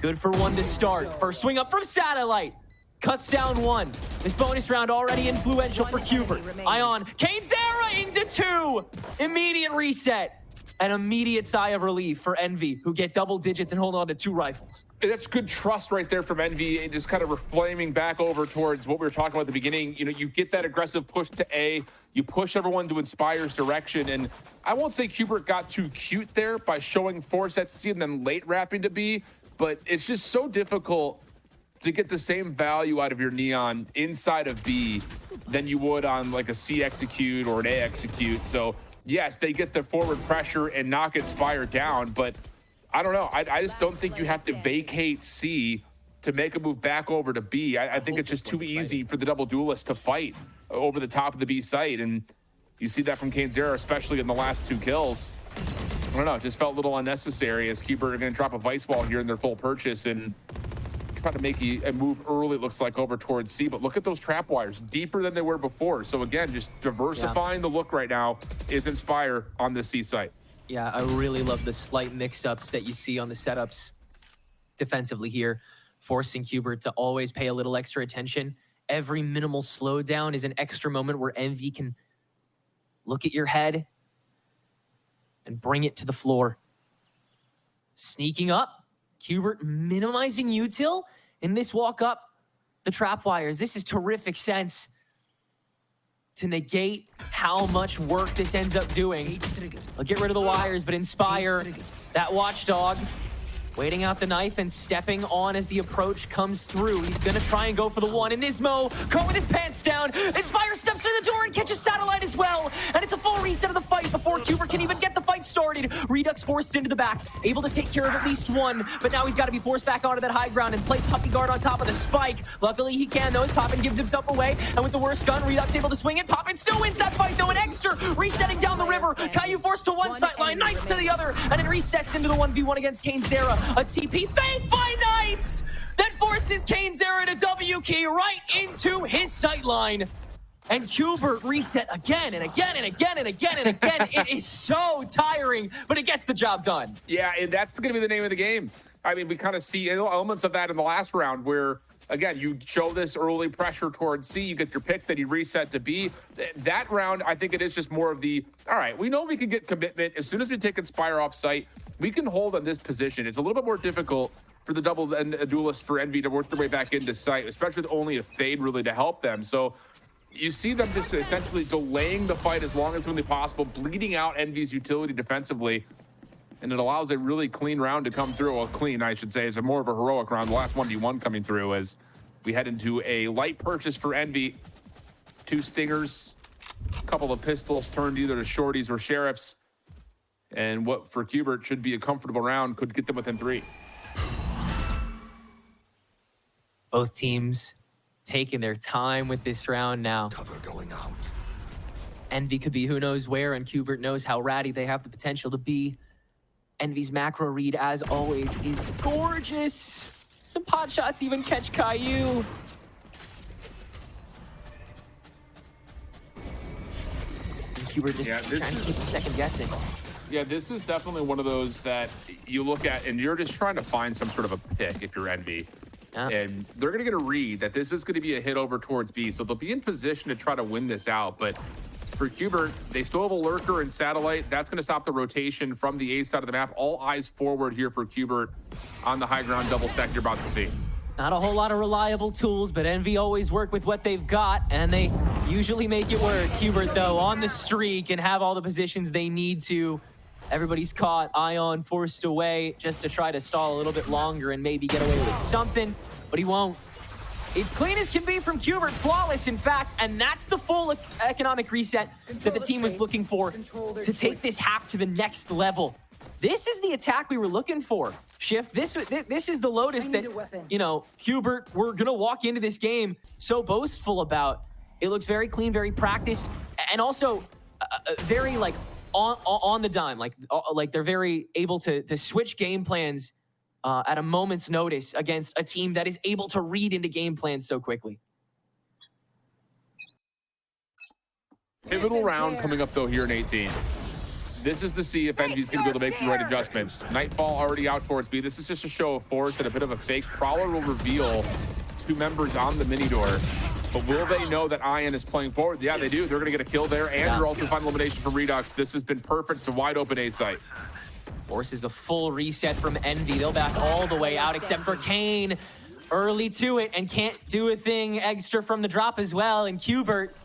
Good for 1 to start. First swing up from Satellite. Cuts down 1. This bonus round already influential for Qbert. Ion, cainzero into 2. Immediate reset. An immediate sigh of relief for Envy, who get double digits and hold on to 2 rifles. That's good trust right there from Envy, and just kind of reflaming back over towards what we were talking about at the beginning. You know, you get that aggressive push to A, you push everyone to Inspire's direction, and I won't say Qbert got too cute there by showing force at C and then late wrapping to B, but it's just so difficult to get the same value out of your Neon inside of B than you would on like a C execute or an A execute. So yes, they get the forward pressure and knock Inspire down, but I don't know. I just don't think you have to vacate C to make a move back over to B. I think it's just too easy for the double duelist to fight over the top of the B site, and you see that from cainzero, especially in the last 2 kills. I don't know, it just felt a little unnecessary as Qbert are going to drop a Vice Ball here in their full purchase and try to make a move early, it looks like, over towards C. But look at those trap wires, deeper than they were before. So again, just diversifying the look right now is Inspire on this C site. Yeah, I really love the slight mix-ups that you see on the setups defensively here, forcing Hubert to always pay a little extra attention. Every minimal slowdown is an extra moment where Envy can look at your head and bring it to the floor. Sneaking up, Hubert minimizing util in this walk up the trap wires. This is terrific sense to negate how much work this ends up doing. I'll get rid of the wires, but Inspire, that watchdog, waiting out the knife and stepping on as the approach comes through. He's gonna try and go for the one, and Nismo caught with his pants down. Inspire steps through the door and catches Satellite as well. And it's a full reset of the fight before Cuber can even get the fight started. Redux forced into the back, able to take care of at least one, but now he's gotta be forced back onto that high ground and play puppy guard on top of the spike. Luckily he can though, as Poppin gives himself away, and with the worst gun, Redux able to swing it. Poppin still wins that fight though, and Extra resetting down the river. Caillou forced to one sideline, Knights to the other, and it resets into the 1v1 against Kane Zera. A TP fade by Knights that forces Kane Zera to W key right into his sightline. And Hubert reset again and again and again and again and again. It is so tiring, but it gets the job done. Yeah, and that's going to be the name of the game. I mean, we kind of see elements of that in the last round where, again, you show this early pressure towards C, you get your pick, then you reset to B. That round, I think it is just more of the, all right, we know we can get commitment. As soon as we take Inspire off site, we can hold on this position. It's a little bit more difficult for the double duelist for Envy to work their way back into sight, especially with only a fade really to help them. So you see them just essentially delaying the fight as long as humanly possible, bleeding out Envy's utility defensively, and it allows a really clean round to come through. Well, clean, I should say, is a more of a heroic round. The last 1v1 coming through as we head into a light purchase for Envy. 2 stingers, a couple of pistols turned either to shorties or sheriffs. And what for Hubert should be a comfortable round could get them within 3. Both teams taking their time with this round now. Cover going out. Envy could be who knows where, and Hubert knows how ratty they have the potential to be. Envy's macro read, as always, is gorgeous. Some pot shots even catch Caillou. And Hubert just trying to keep him second guessing. Yeah, this is definitely one of those that you look at and you're just trying to find some sort of a pick if you're Envy. And they're going to get a read that this is going to be a hit over towards B. So they'll be in position to try to win this out. But for Hubert, they still have a lurker and Satellite. That's going to stop the rotation from the A side of the map. All eyes forward here for Hubert on the high ground double stack you're about to see. Not a whole lot of reliable tools, but Envy always work with what they've got, and they usually make it work. Hubert, though, on the streak and have all the positions they need to. Everybody's caught. Ion forced away just to try to stall a little bit longer and maybe get away with something, but he won't. It's clean as can be from Hubert, flawless in fact, and that's the full economic reset that the team was looking for to take this half to the next level. This is the attack we were looking for. Shift, this is the Lotus that, you know, Hubert, we're gonna walk into this game so boastful about. It looks very clean, very practiced, and also very like on the dime, like they're very able to switch game plans at a moment's notice against a team that is able to read into game plans so quickly. Pivotal round coming up though here in 18. This is to see if Envy's going to be able to make the right adjustments. Nightfall already out towards B. This is just a show of force and a bit of a fake. Prowler will reveal 2 members on the mini door. But will they know that Ion is playing forward? Yeah, they do. They're going to get a kill there. And your ultra final elimination from Redux. This has been perfect. It's a wide open A site. Forces a full reset from Envy. They'll back all the way out except for Kane. Early to it and can't do a thing extra from the drop as well. And Hubert,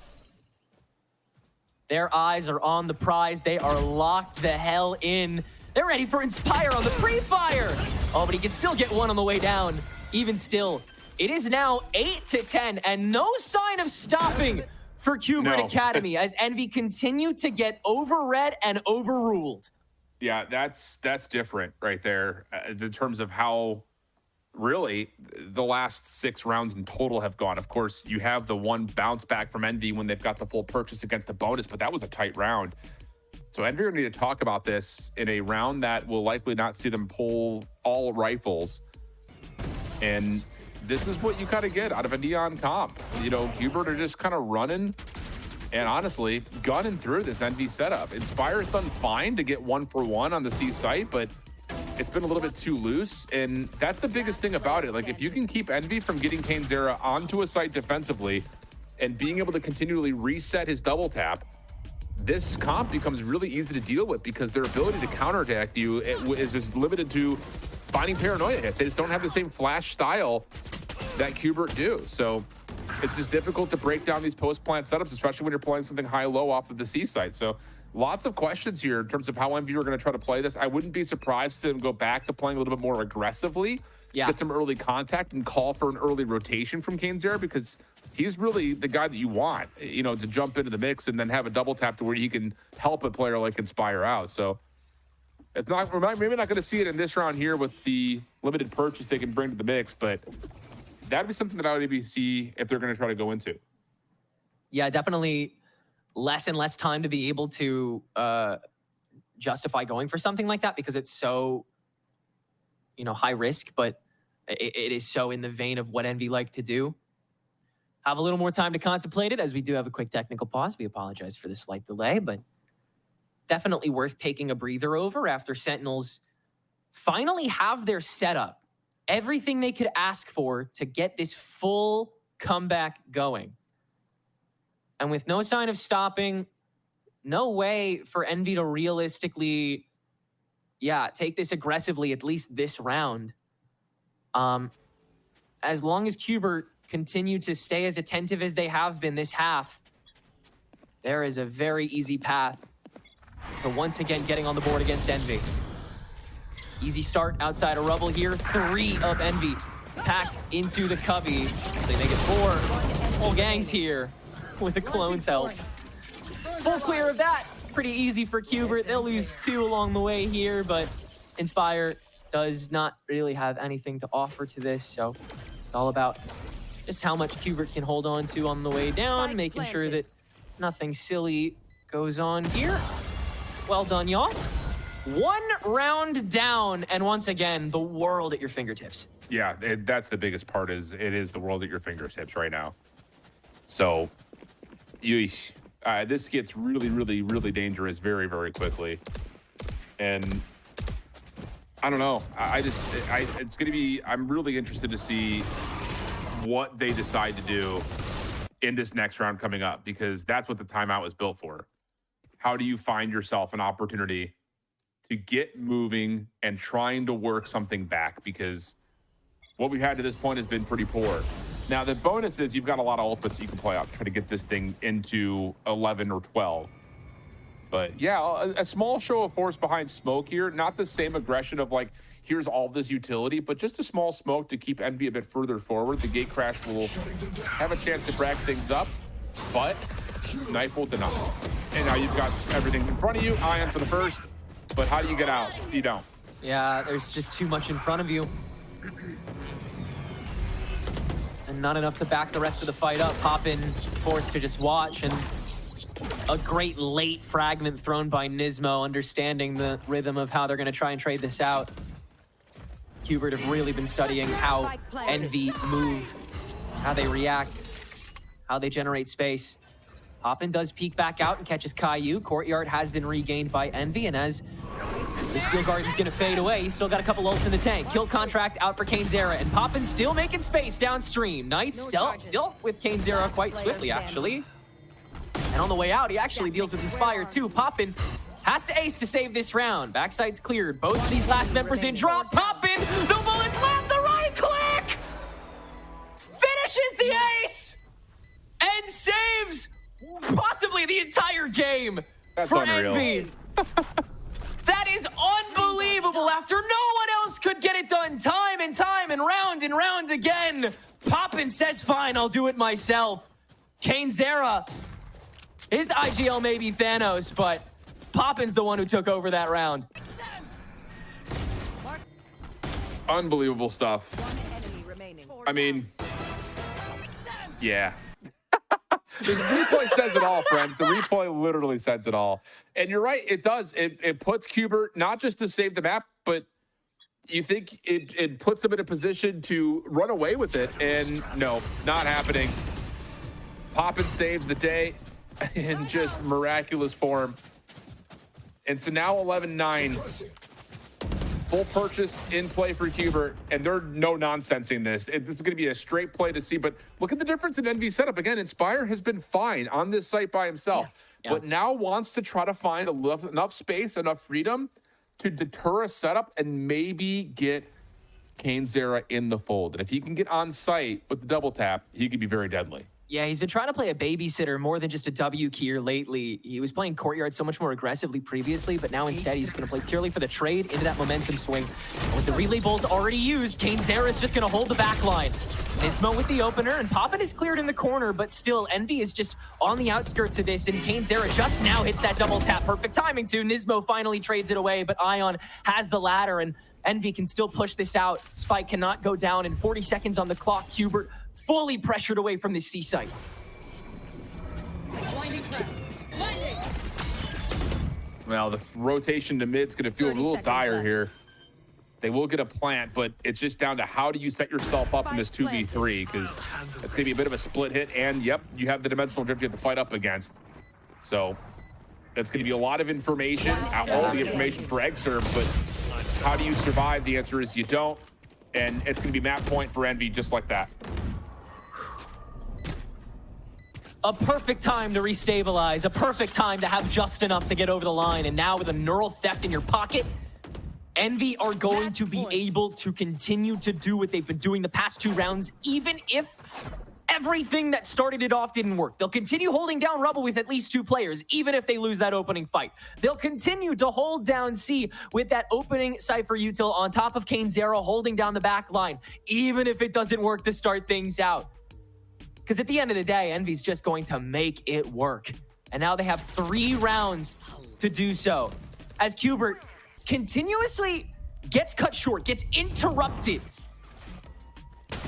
their eyes are on the prize. They are locked the hell in. They're ready for Inspire on the pre-fire. Oh, but he can still get one on the way down. Even still, it is now 8-10 and no sign of stopping for Hubert Academy as Envy continue to get overread and overruled. Yeah, that's different right there in terms of how really the last 6 rounds in total have gone. Of course, you have the one bounce back from Envy when they've got the full purchase against the bonus, but that was a tight round. So Envy are going to need to talk about this in a round that will likely not see them pull all rifles. And this is what you kind of get out of a Neon comp. You know, Hubert are just kind of running And honestly, gunning through this NV setup. Inspire's done fine to get 1-for-1 on the C site, but it's been a little bit too loose. And that's the biggest thing about it. Like, if you can keep Envy from getting Cainzera onto a site defensively and being able to continually reset his double tap, this comp becomes really easy to deal with because their ability to counterattack you is just limited to finding paranoia hits. They just don't have the same flash style that Qbert do. So it's just difficult to break down these post-plant setups, especially when you're playing something high-low off of the C site. So lots of questions here in terms of how MV are going to try to play this. I wouldn't be surprised to go back to playing a little bit more aggressively, get some early contact and call for an early rotation from Cainzera, because he's really the guy that you want, you know, to jump into the mix and then have a double tap to where he can help a player like Inspire out. So it's not, we're maybe not going to see it in this round here with the limited purchase they can bring to the mix, but that'd be something that I would maybe see if they're going to try to go into. Yeah, definitely less and less time to be able to justify going for something like that, because it's so, you know, high risk, but it is so in the vein of what Envy like to do. Have a little more time to contemplate it, as we do have a quick technical pause. We apologize for the slight delay, but definitely worth taking a breather over after Sentinels finally have their setup. Everything they could ask for to get this full comeback going. And with no sign of stopping, no way for Envy to realistically, take this aggressively, at least this round. As long as Qbert continue to stay as attentive as they have been this half, there is a very easy path to once again getting on the board against Envy. Easy start outside of Rubble here. 3 of Envy packed into the cubby. They make it 4. Whole gangs here with the clone's help. Full clear of that. Pretty easy for Qbert. They'll lose 2 along the way here, but Inspire does not really have anything to offer to this, so it's all about just how much Qbert can hold on to on the way down, making sure that nothing silly goes on here. Well done, y'all. 1 round down, and once again, the world at your fingertips. Yeah, that's the biggest part, is it is the world at your fingertips right now. So, this gets really, really, really dangerous very, very quickly. And I don't know. It's going to be, I'm really interested to see what they decide to do in this next round coming up, because that's what the timeout was built for. How do you find yourself an opportunity to get moving and trying to work something back? Because what we've had to this point has been pretty poor. Now, the bonus is you've got a lot of ultimates you can play out to try to get this thing into 11 or 12. But yeah, a small show of force behind Smoke here. Not the same aggression of like, here's all this utility, but just a small smoke to keep Envy a bit further forward. The gate crash will have a chance to brack things up, but Knife will deny. And now you've got everything in front of you. Ion for the first, but how do you get out? You don't. Yeah, there's just too much in front of you. And not enough to back the rest of the fight up. Poppin forced to just watch, and a great late fragment thrown by Nismo, understanding the rhythm of how they're going to try and trade this out. Qbert have really been studying how Envy move, how they react, how they generate space. Poppin does peek back out and catches Caillou. Courtyard has been regained by Envy, and as the Steel Garden's gonna fade away, he's still got a couple ults in the tank. Kill contract out for Cainzera, and Poppin still making space downstream. Knights dealt with Cainzera quite swiftly, actually. And on the way out, he actually deals with Inspire too. Poppin has to ace to save this round. Backside's cleared. Both of these last members in drop. Poppin, no bullets left, the right click! Finishes the ace! And saves possibly the entire game. That's for unreal. Envy. That is unbelievable. After no one else could get it done time and round again, Poppin says, fine, I'll do it myself. Cainzera, his IGL may be Thanos, but Poppin's the one who took over that round. Unbelievable stuff. I mean, yeah. The replay says it all, friends. The replay literally says it all. And you're right, it does. It puts Qbert not just to save the map, but you think it puts them in a position to run away with it. And no, not happening. Poppin saves the day. in just miraculous form. And so now 11-9. Full purchase in play for Hubert, and they're no-nonsensing this. It's going to be a straight play to see, but look at the difference in Envy's setup. Again, Inspire has been fine on this site by himself, but now wants to try to find enough space, enough freedom to deter a setup and maybe get cainzera in the fold. And if he can get on site with the double tap, he could be very deadly. Yeah, he's been trying to play a babysitter more than just a W keyer lately. He was playing Courtyard so much more aggressively previously, but now instead he's going to play purely for the trade into that momentum swing. And with the relay bolt already used, cainzera is just going to hold the back line. Nismo with the opener, and Poppin is cleared in the corner, but still, Envy is just on the outskirts of this, and cainzera just now hits that double tap. Perfect timing, too. Nismo finally trades it away, but Ion has the ladder, and Envy can still push this out. Spike cannot go down, and 40 seconds on the clock. Hubert fully pressured away from the C site. Well, the rotation to mid's going to feel a little dire here. They will get a plant, but it's just down to how do you set yourself up in this 2v3, because it's going to be a bit of a split hit, and yep, you have the dimensional drift you have to fight up against. So that's going to be a lot of information, all the information for Eggster, but how do you survive? The answer is you don't, and it's going to be map point for Envy just like that. A perfect time to restabilize, a perfect time to have just enough to get over the line, and now with a neural theft in your pocket, Envy are going to be able to continue to do what they've been doing the past 2 rounds, even if everything that started it off didn't work. They'll continue holding down Rubble with at least 2 players, even if they lose that opening fight. They'll continue to hold down C with that opening Cypher util on top of cainzera holding down the back line, even if it doesn't work to start things out. Because at the end of the day, Envy's just going to make it work. And now they have 3 rounds to do so. As Hubert continuously gets cut short, gets interrupted.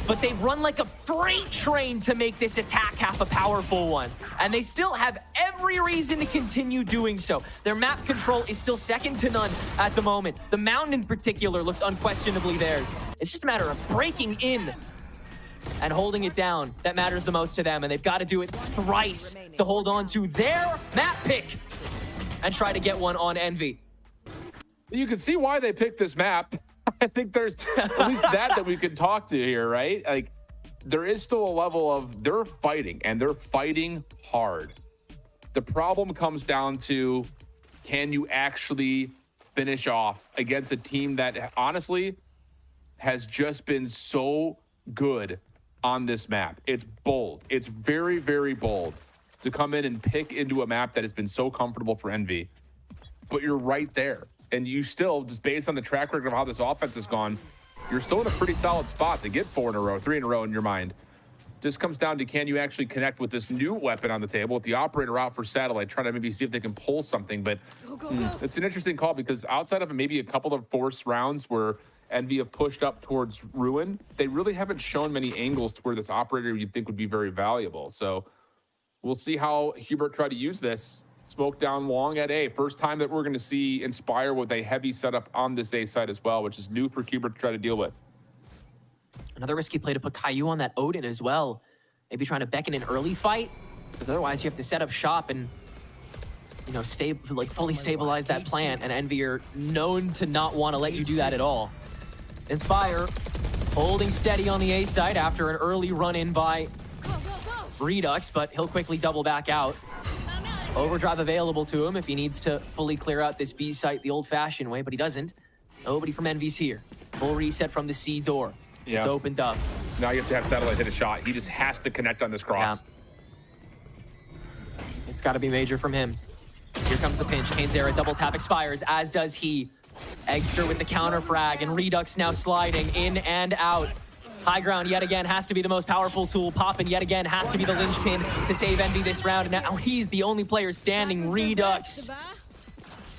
But they've run like a freight train to make this attack half a powerful one. And they still have every reason to continue doing so. Their map control is still second to none at the moment. The mound in particular looks unquestionably theirs. It's just a matter of breaking in and holding it down that matters the most to them. And they've got to do it thrice to hold on to their map pick and try to get one on Envy. You can see why they picked this map. I think there's at least that we could talk to here, right? Like, there is still a level of they're fighting, and they're fighting hard. The problem comes down to, can you actually finish off against a team that honestly has just been so good on this map? It's bold. It's very, very bold to come in and pick into a map that has been so comfortable for Envy. But you're right there. And you still, just based on the track record of how this offense has gone, you're still in a pretty solid spot to get 4 in a row, 3 in a row in your mind. Just comes down to, can you actually connect with this new weapon on the table, with the operator out for satellite, trying to maybe see if they can pull something. But it's an interesting call, because outside of maybe a couple of forced rounds where Envy have pushed up towards Ruin, they really haven't shown many angles to where this operator you'd think would be very valuable. So we'll see how Hubert tried to use this. Smoke down long at A. First time that we're going to see Inspire with a heavy setup on this A side as well, which is new for Hubert to try to deal with. Another risky play to put Caillou on that Odin as well. Maybe trying to beckon an early fight, because otherwise you have to set up shop and, you know, fully stabilize that plant, and Envy are known to not want to let you do that at all. Inspire holding steady on the A side after an early run-in by Redux, but he'll quickly double back out. Overdrive available to him if he needs to fully clear out this B site the old-fashioned way, but he doesn't. Nobody from Envy's here. Full reset from the C door. Yeah. It's opened up. Now you have to have satellite hit a shot. He just has to connect on this cross. Yeah. It's got to be major from him. Here comes the pinch. cainzera double tap expires, as does he. Eggster with the counter frag, and Redux now sliding in and out. High ground yet again has to be the most powerful tool. Poppin yet again has to be the linchpin to save Envy this round. And now he's the only player standing. Redux.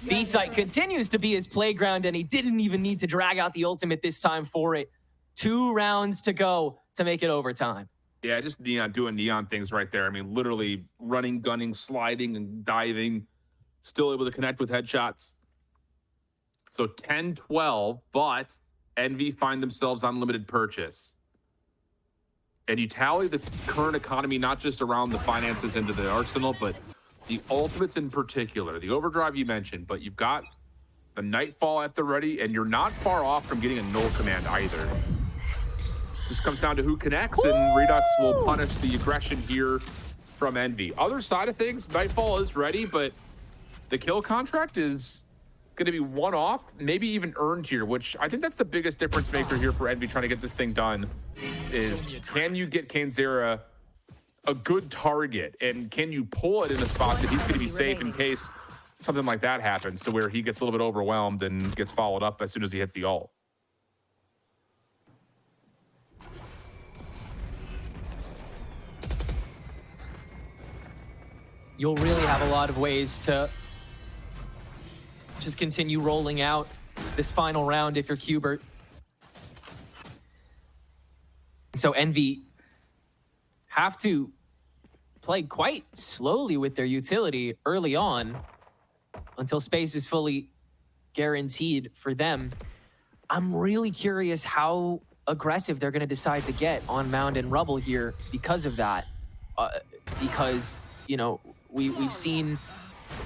B-site continues to be his playground, and he didn't even need to drag out the ultimate this time for it. 2 rounds to go to make it overtime. Yeah, just Neon doing Neon things right there. I mean, literally running, gunning, sliding, and diving. Still able to connect with headshots. So 10-12, but Envy find themselves on limited purchase. And you tally the current economy, not just around the finances into the arsenal, but the ultimates in particular, the overdrive you mentioned, but you've got the Nightfall at the ready, and you're not far off from getting a null command either. This comes down to who connects, and Redux will punish the aggression here from Envy. Other side of things, Nightfall is ready, but the kill contract is going to be one off, maybe even earned here, which I think that's the biggest difference maker here for Envy trying to get this thing done, is can you get Kanzera a good target, and can you pull it in a spot that he's going to be safe in case something like that happens, to where he gets a little bit overwhelmed and gets followed up as soon as he hits the ult. You'll really have a lot of ways to just continue rolling out this final round if you're Qbert. So Envy have to play quite slowly with their utility early on until space is fully guaranteed for them. I'm really curious how aggressive they're going to decide to get on Mound and Rubble here because of that. Because, you know, we've seen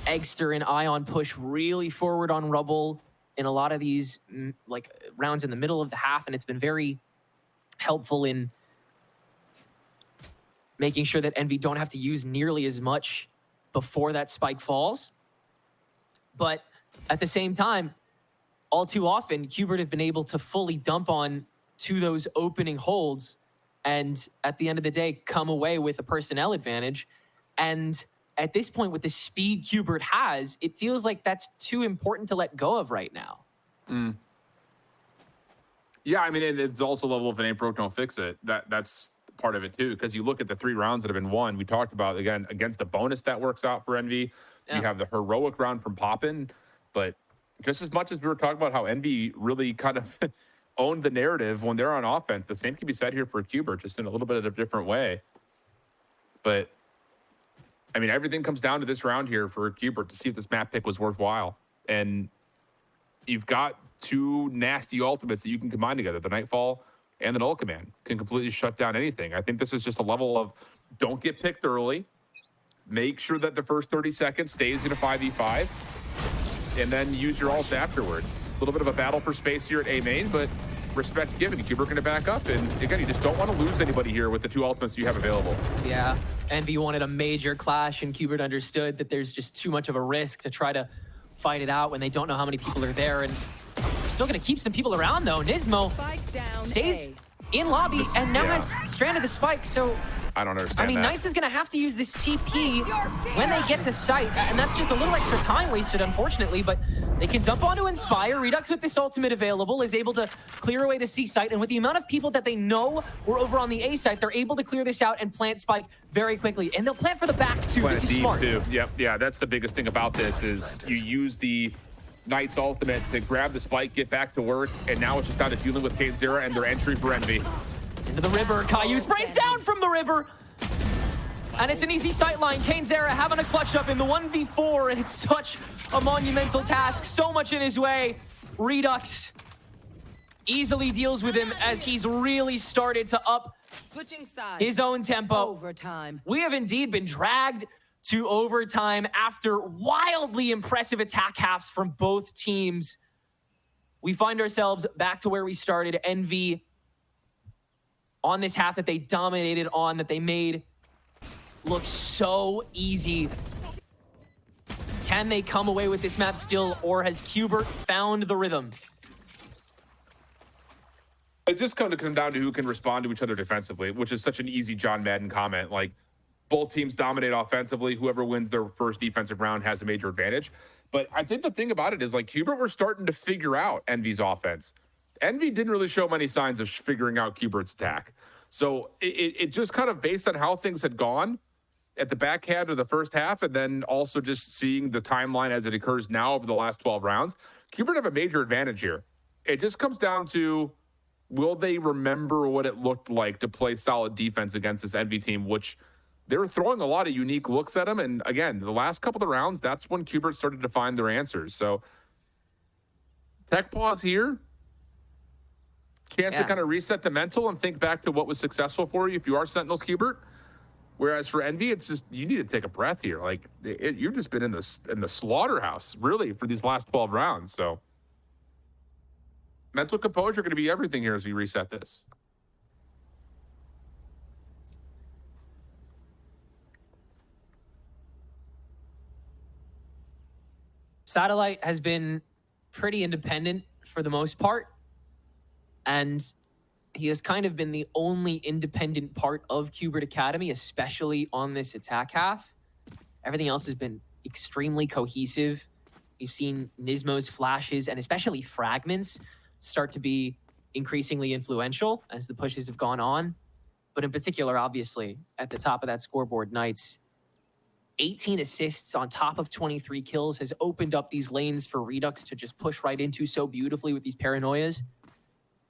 Eggster and Ion push really forward on Rubble in a lot of these like rounds in the middle of the half, and it's been very helpful in making sure that Envy don't have to use nearly as much before that spike falls. But at the same time, all too often, Qbert have been able to fully dump on to those opening holds, and at the end of the day, come away with a personnel advantage. And at this point, with the speed Qbert has, it feels like that's too important to let go of right now. Yeah, I mean, it's also level of an ain't broke, don't fix it. That's part of it too, because you look at the 3 rounds that have been won. We talked about, again, against the bonus that works out for Envy. Yeah. You have the heroic round from Poppin, but just as much as we were talking about how Envy really kind of owned the narrative when they're on offense, the same can be said here for Qbert, just in a little bit of a different way. But I mean, everything comes down to this round here for Qbert to see if this map pick was worthwhile. And you've got 2 nasty ultimates that you can combine together. The Nightfall and the Null Command can completely shut down anything. I think this is just a level of don't get picked early. Make sure that the first 30 seconds stays in a 5v5. And then use your ult afterwards. A little bit of a battle for space here at A main, but respect given. Qbert going to back up. And again, you just don't want to lose anybody here with the 2 ultimates you have available. Yeah, Envy wanted a major clash, and Qbert understood that there's just too much of a risk to try to fight it out when they don't know how many people are there. And they're still going to keep some people around, though. Nismo stays in lobby and now has stranded the spike, so I don't understand. I mean, Knights is going to have to use this TP when they get to site, and that's just a little extra time wasted, unfortunately, but they can dump onto Inspire. Redux, with this ultimate available, is able to clear away the C site, and with the amount of people that they know were over on the A site, they're able to clear this out and plant Spike very quickly, and they'll plant for the back, too. This is smart. Too. Yep, yeah, that's the biggest thing about this is you use the Knight's ultimate to grab the Spike, get back to work, and now it's just down to dealing with Kanzera and their entry for Envy. Into the river, Caillou sprays down from the river, and it's an easy sightline. Kanzera having a clutch up in the 1v4, and it's such a monumental task, so much in his way. Redux easily deals with him as he's really started to up his own tempo. Overtime. We have indeed been dragged to overtime after wildly impressive attack halves from both teams. We find ourselves back to where we started. Envy on this half that they dominated on, that they made look so easy. Can they come away with this map still, or has Qbert found the rhythm? It's just going to come down to who can respond to each other defensively, which is such an easy John Madden comment. Like, both teams dominate offensively. Whoever wins their first defensive round has a major advantage. But I think the thing about it is, like, Qbert were starting to figure out Envy's offense. Envy didn't really show many signs of figuring out Qbert's attack. So it just kind of based on how things had gone at the back half of the first half, and then also just seeing the timeline as it occurs now over the last 12 rounds, Qbert have a major advantage here. It just comes down to, will they remember what it looked like to play solid defense against this Envy team, which they were throwing a lot of unique looks at them. And again, the last couple of rounds, that's when Qbert started to find their answers. So tech pause here. Chance to kind of reset the mental and think back to what was successful for you if you are Sentinel Qbert. Whereas for Envy, it's just you need to take a breath here. Like you've just been in the slaughterhouse really for these last 12 rounds. So mental composure going to be everything here as we reset this. Satellite has been pretty independent for the most part, and he has kind of been the only independent part of Qbert Academy, especially on this attack half. Everything else has been extremely cohesive. We've seen Nismo's flashes and especially fragments start to be increasingly influential as the pushes have gone on. But in particular, obviously, at the top of that scoreboard, Knights, 18 assists on top of 23 kills has opened up these lanes for Redux to just push right into so beautifully with these paranoias.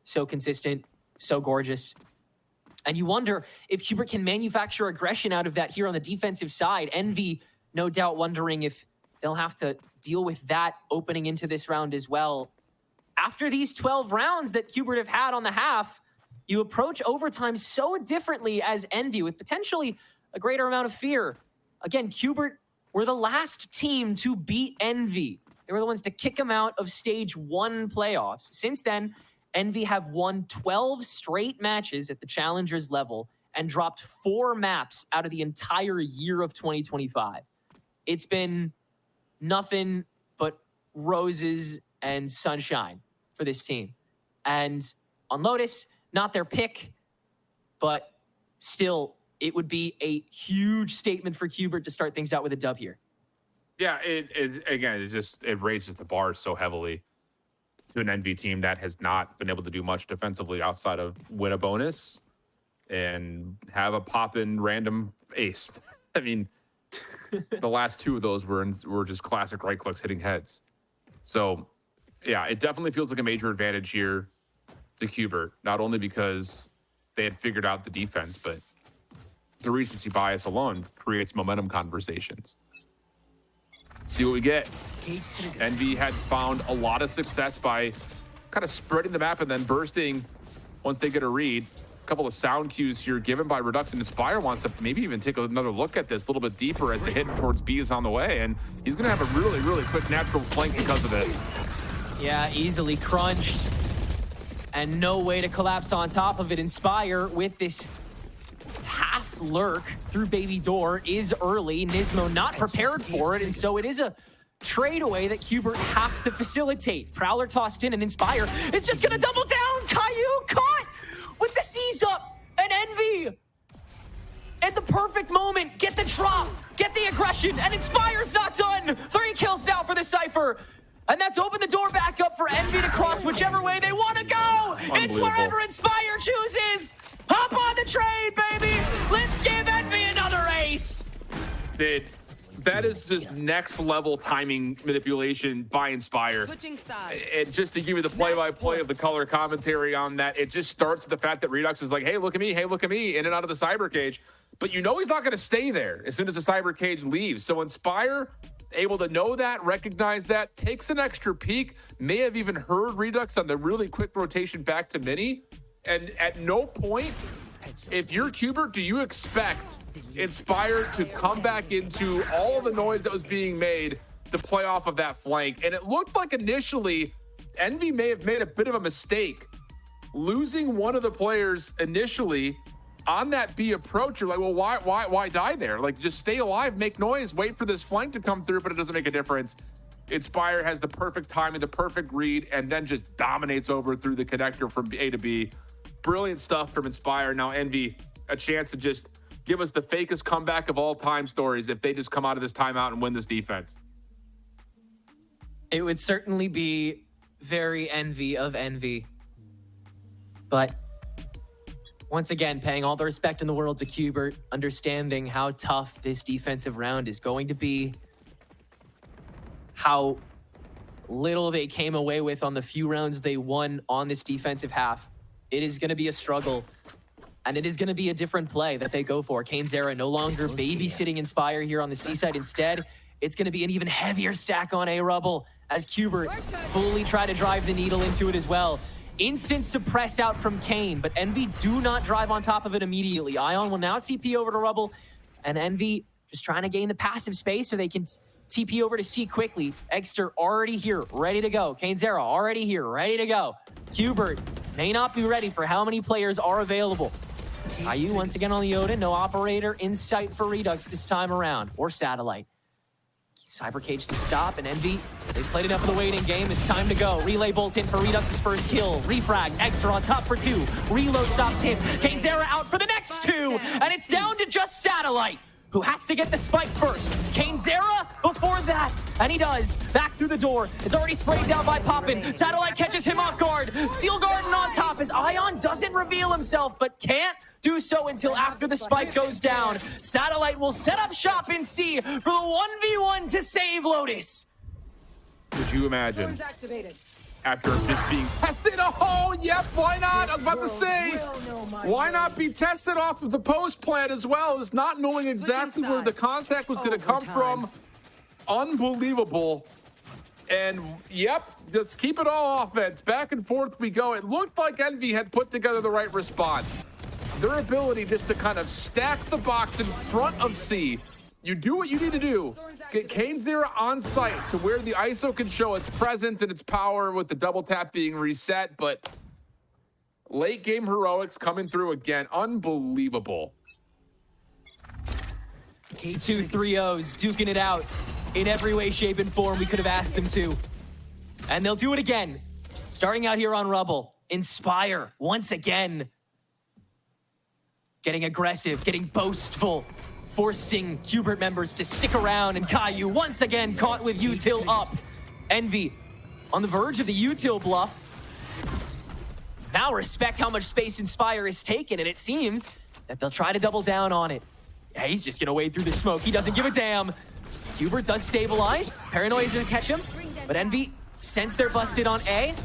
So consistent, so gorgeous. And you wonder if Qbert can manufacture aggression out of that here on the defensive side. Envy, no doubt wondering if they'll have to deal with that opening into this round as well. After these 12 rounds that Qbert have had on the half, you approach overtime so differently as Envy with potentially a greater amount of fear. Again, Qbert were the last team to beat Envy. They were the ones to kick them out of stage 1 playoffs. Since then, Envy have won 12 straight matches at the Challengers level and dropped 4 maps out of the entire year of 2025. It's been nothing but roses and sunshine for this team. And on Lotus, not their pick, but still, it would be a huge statement for Qbert to start things out with a dub here. Yeah, it raises the bar so heavily to an Envy team that has not been able to do much defensively outside of win a bonus and have a pop-in random ace. I mean, the last 2 of those were just classic right clicks hitting heads. So, yeah, it definitely feels like a major advantage here to Qbert, not only because they had figured out the defense, but the recency bias alone creates momentum conversations. See what we get. Envy had found a lot of success by kind of spreading the map and then bursting once they get a read. A couple of sound cues here given by Redux, and Inspire wants to maybe even take another look at this a little bit deeper as the hit towards B is on the way, and he's going to have a really, really quick natural flank because of this. Yeah, easily crunched. And no way to collapse on top of it. Inspire with this half lurk through Baby Door is early. Nismo not prepared for it, and so it is a trade away that Qbert have to facilitate. Prowler tossed in, and Inspire is just gonna double down. Caillou caught with the C's up, and Envy at the perfect moment get the drop, get the aggression, and Inspire's not done. 3 kills now for the Cypher. And that's opened the door back up for Envy to cross whichever way they want to go. It's wherever Inspire chooses. Hop on the train, baby. Let's give Envy another ace. That is just next level timing manipulation by Inspire. And just to give you the play-by-play of the color commentary on that, it just starts with the fact that Redux is like, hey, look at me, in and out of the cyber cage. But you know he's not going to stay there as soon as the cyber cage leaves. So Inspire, able to know that, recognize that, takes an extra peek, may have even heard Redux on the really quick rotation back to Mini. And at no point, if you're Qbert, do you expect Inspire to come back into all the noise that was being made to play off of that flank? And it looked like initially Envy may have made a bit of a mistake losing one of the players initially on that B approach. You're like, well, why die there? Like, just stay alive, make noise, wait for this flank to come through, but it doesn't make a difference. Inspire has the perfect timing, the perfect read, and then just dominates over through the connector from A to B. Brilliant stuff from Inspire. Now Envy, a chance to just give us the fakest comeback of all time stories if they just come out of this timeout and win this defense. It would certainly be very envy of Envy. But once again, paying all the respect in the world to Qbert, understanding how tough this defensive round is going to be, how little they came away with on the few rounds they won on this defensive half. It is going to be a struggle, and it is going to be a different play that they go for. Kane's Era no longer babysitting Inspire here on the C side. Instead, it's going to be an even heavier stack on A Rubble as Qbert fully try to drive the needle into it as well. Instant suppress out from Kane, but Envy do not drive on top of it immediately. Ion will now TP over to Rubble, And Envy just trying to gain the passive space so they can TP over to C quickly. Exter already here, ready to go. Kainzera already here, ready to go. Hubert may not be ready for how many players are available. IU once again on the Odin. No operator in sight for Redux this time around, or Satellite. Cyber Cage to stop, and Envy, they've played enough of the waiting game. It's time to go. Relay bolt in for Redux's first kill. Refrag, Extra on top for 2. Reload stops him. Kainzera out for the next 2, and it's down to just Satellite, who has to get the spike first. Kainzera before that, and he does. Back through the door. It's already sprayed down by Poppin. Satellite catches him off guard. Seal Garden on top as Ion doesn't reveal himself, but can't do so until after the spike goes down. Satellite will set up shop in C for the 1v1 to save Lotus. Could you imagine? After just being tested, oh, yep, why not? I was about to say, why not be tested off of the post plant as well as not knowing exactly where the contact was going to come from. Unbelievable. And, yep, just keep it all offense. Back and forth we go. It looked like Envy had put together the right response. Their ability just to kind of stack the box in front of C. You do what you need to do. Get Kainzera on site to where the ISO can show its presence and its power with the double tap being reset, but late game heroics coming through again. Unbelievable. K2 3-0s duking it out in every way, shape, and form we could have asked them to. And they'll do it again. Starting out here on Rubble. Inspire once again. Getting aggressive, getting boastful, forcing Hubert members to stick around, and Caillou once again caught with util up. Envy on the verge of the util bluff. Now respect how much space Inspire is taken, and it seems that they'll try to double down on it. Yeah, he's just gonna wade through the smoke. He doesn't give a damn. Hubert does stabilize. Paranoia doesn't catch him, but Envy, since they're busted on A,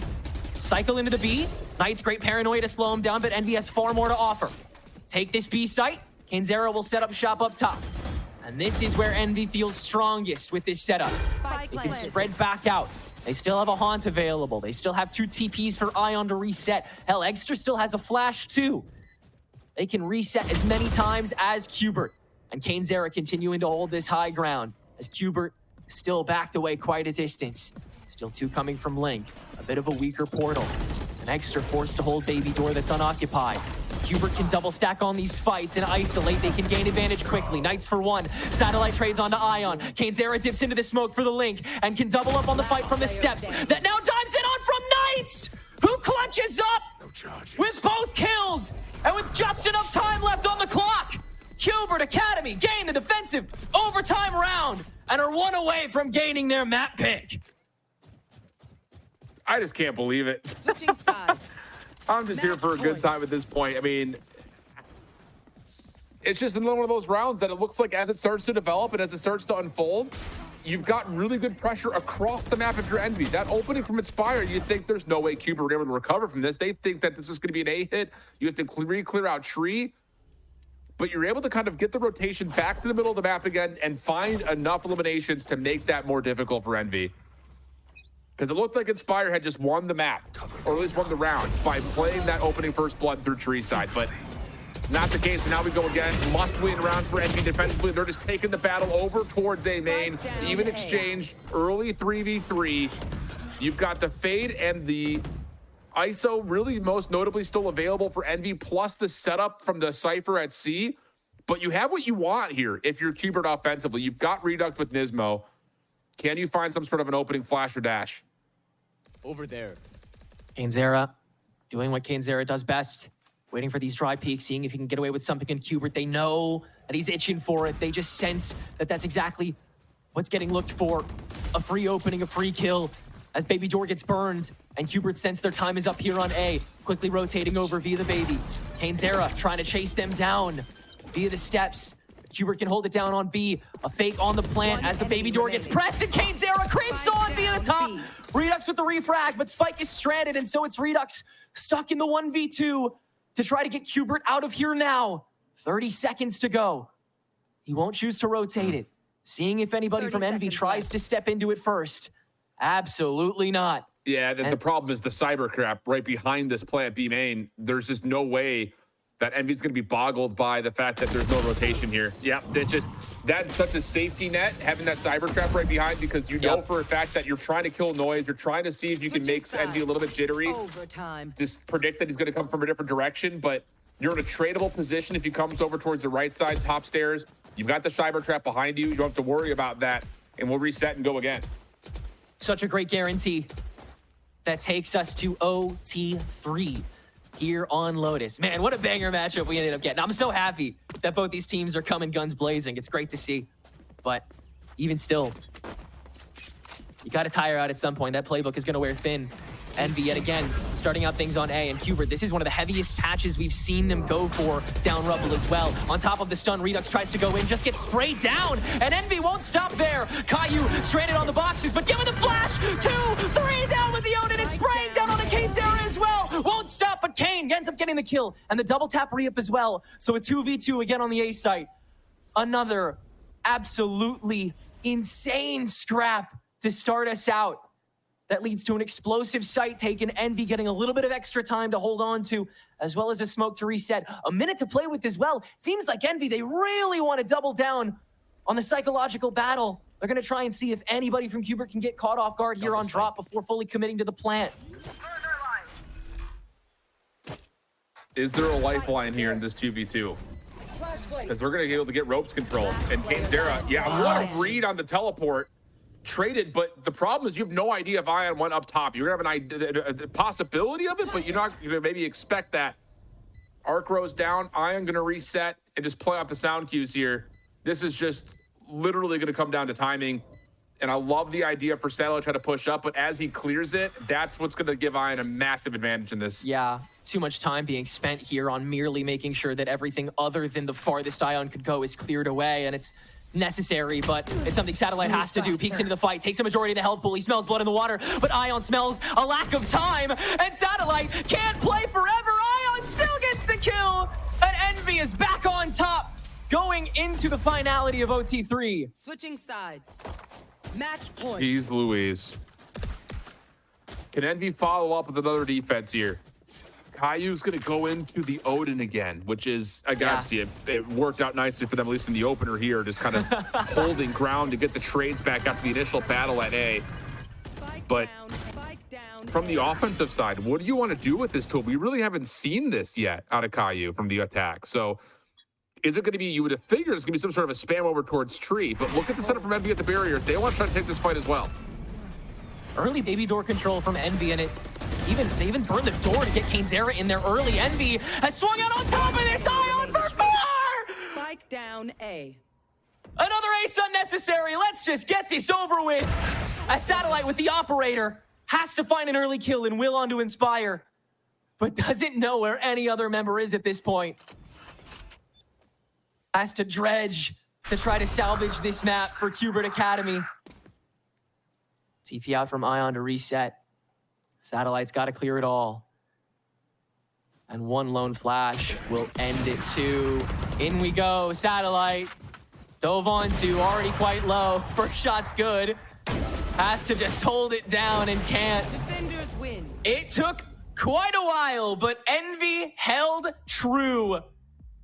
cycle into the B. Knight's great Paranoia to slow him down, but Envy has far more to offer. Take this B site. Kainzera will set up shop up top. And this is where Envy feels strongest with this setup. They can spread back out. They still have a Haunt available. They still have 2 TPs for Ion to reset. Hell, Extra still has a flash too. They can reset as many times as Hubert. And Kainzera continuing to hold this high ground as Hubert still backed away quite a distance. Still 2 coming from Link. A bit of a weaker portal. An Extra forced to hold Baby Door that's unoccupied. Hubert can double stack on these fights and isolate. They can gain advantage quickly. Knights for 1. Satellite trades onto Ion. Kainzera dips into the smoke for the Link and can double up on the fight from the steps. That now dives in on from Knights, who clutches up with both kills and with just enough time left on the clock. Hubert Academy gain the defensive overtime round and are 1 away from gaining their map pick. I just can't believe it. Switching sides. I'm just here for a good time at this point. I mean, it's just another one of those rounds that it looks like as it starts to develop and as it starts to unfold, you've got really good pressure across the map if you're Envy. That opening from Inspire, you think there's no way Cuba would be able to recover from this. They think that this is going to be an A hit. You have to clear out tree. But you're able to kind of get the rotation back to the middle of the map again and find enough eliminations to make that more difficult for Envy. Because it looked like Inspire had just won the map, or at least won the round, by playing that opening first blood through tree side. But not the case, and now we go again. Must win round for Envy defensively. They're just taking the battle over towards A main. Even exchange, early 3v3. You've got the Fade and the ISO really most notably still available for Envy, plus the setup from the Cypher at C. But you have what you want here if you're Hubert offensively. You've got Redux with Nismo. Can you find some sort of an opening flash or dash? Over there. Kainzera doing what Kainzera does best. Waiting for these dry peaks, seeing if he can get away with something in Hubert. They know that he's itching for it. They just sense that that's exactly what's getting looked for. A free opening, a free kill. As Baby Door gets burned, and Hubert sense their time is up here on A. Quickly rotating over via the Baby. Kainzera trying to chase them down via the steps. Hubert can hold it down on B. A fake on the plant as the Baby Door gets pressed, and Kainzera creeps on via the top. Redux with the refrag, but Spike is stranded, and so it's Redux stuck in the 1v2 to try to get Hubert out of here now. 30 seconds to go. He won't choose to rotate it. Seeing if anybody from Envy tries to step into it first. Absolutely not. Yeah, the problem is the cyber crap right behind this plant B main. There's just no way that Envy's going to be boggled by the fact that there's no rotation here. Yeah, that's such a safety net, having that cyber trap right behind, because you know for a fact that you're trying to kill noise. You're trying to see if you can make Envy a little bit jittery. Overtime. Just predict that he's going to come from a different direction, but you're in a tradable position if he comes over towards the right side, top stairs. You've got the cyber trap behind you. You don't have to worry about that, and we'll reset and go again. Such a great guarantee. That takes us to OT3 here on Lotus. Man, what a banger matchup we ended up getting. I'm so happy that both these teams are coming guns blazing. It's great to see. But even still, you got to tire out at some point. That playbook is going to wear thin. Envy yet again, starting out things on A. And Hubert, this is one of the heaviest patches we've seen them go for down Rubble as well. On top of the stun, Redux tries to go in, just gets sprayed down, and Envy won't stop there. Caillou stranded on the boxes, but given the flash, 2, 3 down with the Odin, and spraying down on the Kane's arrow as well. Won't stop, but Kane ends up getting the kill, and the double tap re-up as well. So a 2v2 again on the A site. Another absolutely insane scrap to start us out. That leads to an explosive site taken, Envy getting a little bit of extra time to hold on to, as well as a smoke to reset. A minute to play with as well. Seems like Envy, they really want to double down on the psychological battle. They're going to try and see if anybody from Hubert can get caught off guard here on drop before fully committing to the plant. Is there a lifeline here in this 2v2? Because we're going to be able to get ropes control. And Kanezera, what a read on the teleport. Traded, but the problem is you have no idea if Ion went up top. You're gonna have an idea, the possibility of it, but you're not gonna maybe expect that. Arc Rose down, Ion gonna reset and just play off the sound cues here. This is just literally gonna come down to timing. And I love the idea for Saddle to try to push up, but as he clears it, that's what's gonna give Ion a massive advantage in this. Yeah, too much time being spent here on merely making sure that everything other than the farthest Ion could go is cleared away, and it's necessary, but it's something Satellite has to do. Peeks into the fight, takes a majority of the health pool. He smells blood in the water, but Ion smells a lack of time, and Satellite can't play forever. Ion still gets the kill, and Envy is back on top, going into the finality of OT3. Switching sides. Match point. Jeez Louise. Can Envy follow up with another defense here? Caillou's going to go into the Odin again, which is, I got to see it. It worked out nicely for them, at least in the opener here, just kind of holding ground to get the trades back after the initial battle at A. But from the offensive side, what do you want to do with this tool? We really haven't seen this yet out of Caillou from the attack. So is it going to be, you would have figured it's going to be some sort of a spam over towards Tree, but look at the setup from Envy at the barriers. They want to try to take this fight as well. Early baby door control from Envy, and they even burned the door to get Kanezera in there early. Envy has swung out on top of this. Ion for 4! Spike down A. Another ace unnecessary. Let's just get this over with. A Satellite with the operator has to find an early kill and will on to Inspire, but doesn't know where any other member is at this point. Has to dredge to try to salvage this map for Hubert Academy. TP out from Ion to reset. Satellite's got to clear it all. And one lone flash will end it too. In we go, Satellite. Dove on to, already quite low. First shot's good. Has to just hold it down and can't. Defenders win. It took quite a while, but Envy held true.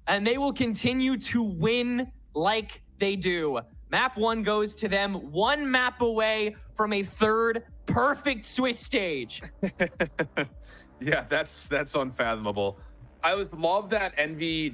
And they will continue to win like they do. Map 1 goes to them, one map away from a third perfect Swiss stage. Yeah, that's unfathomable. I love that Envy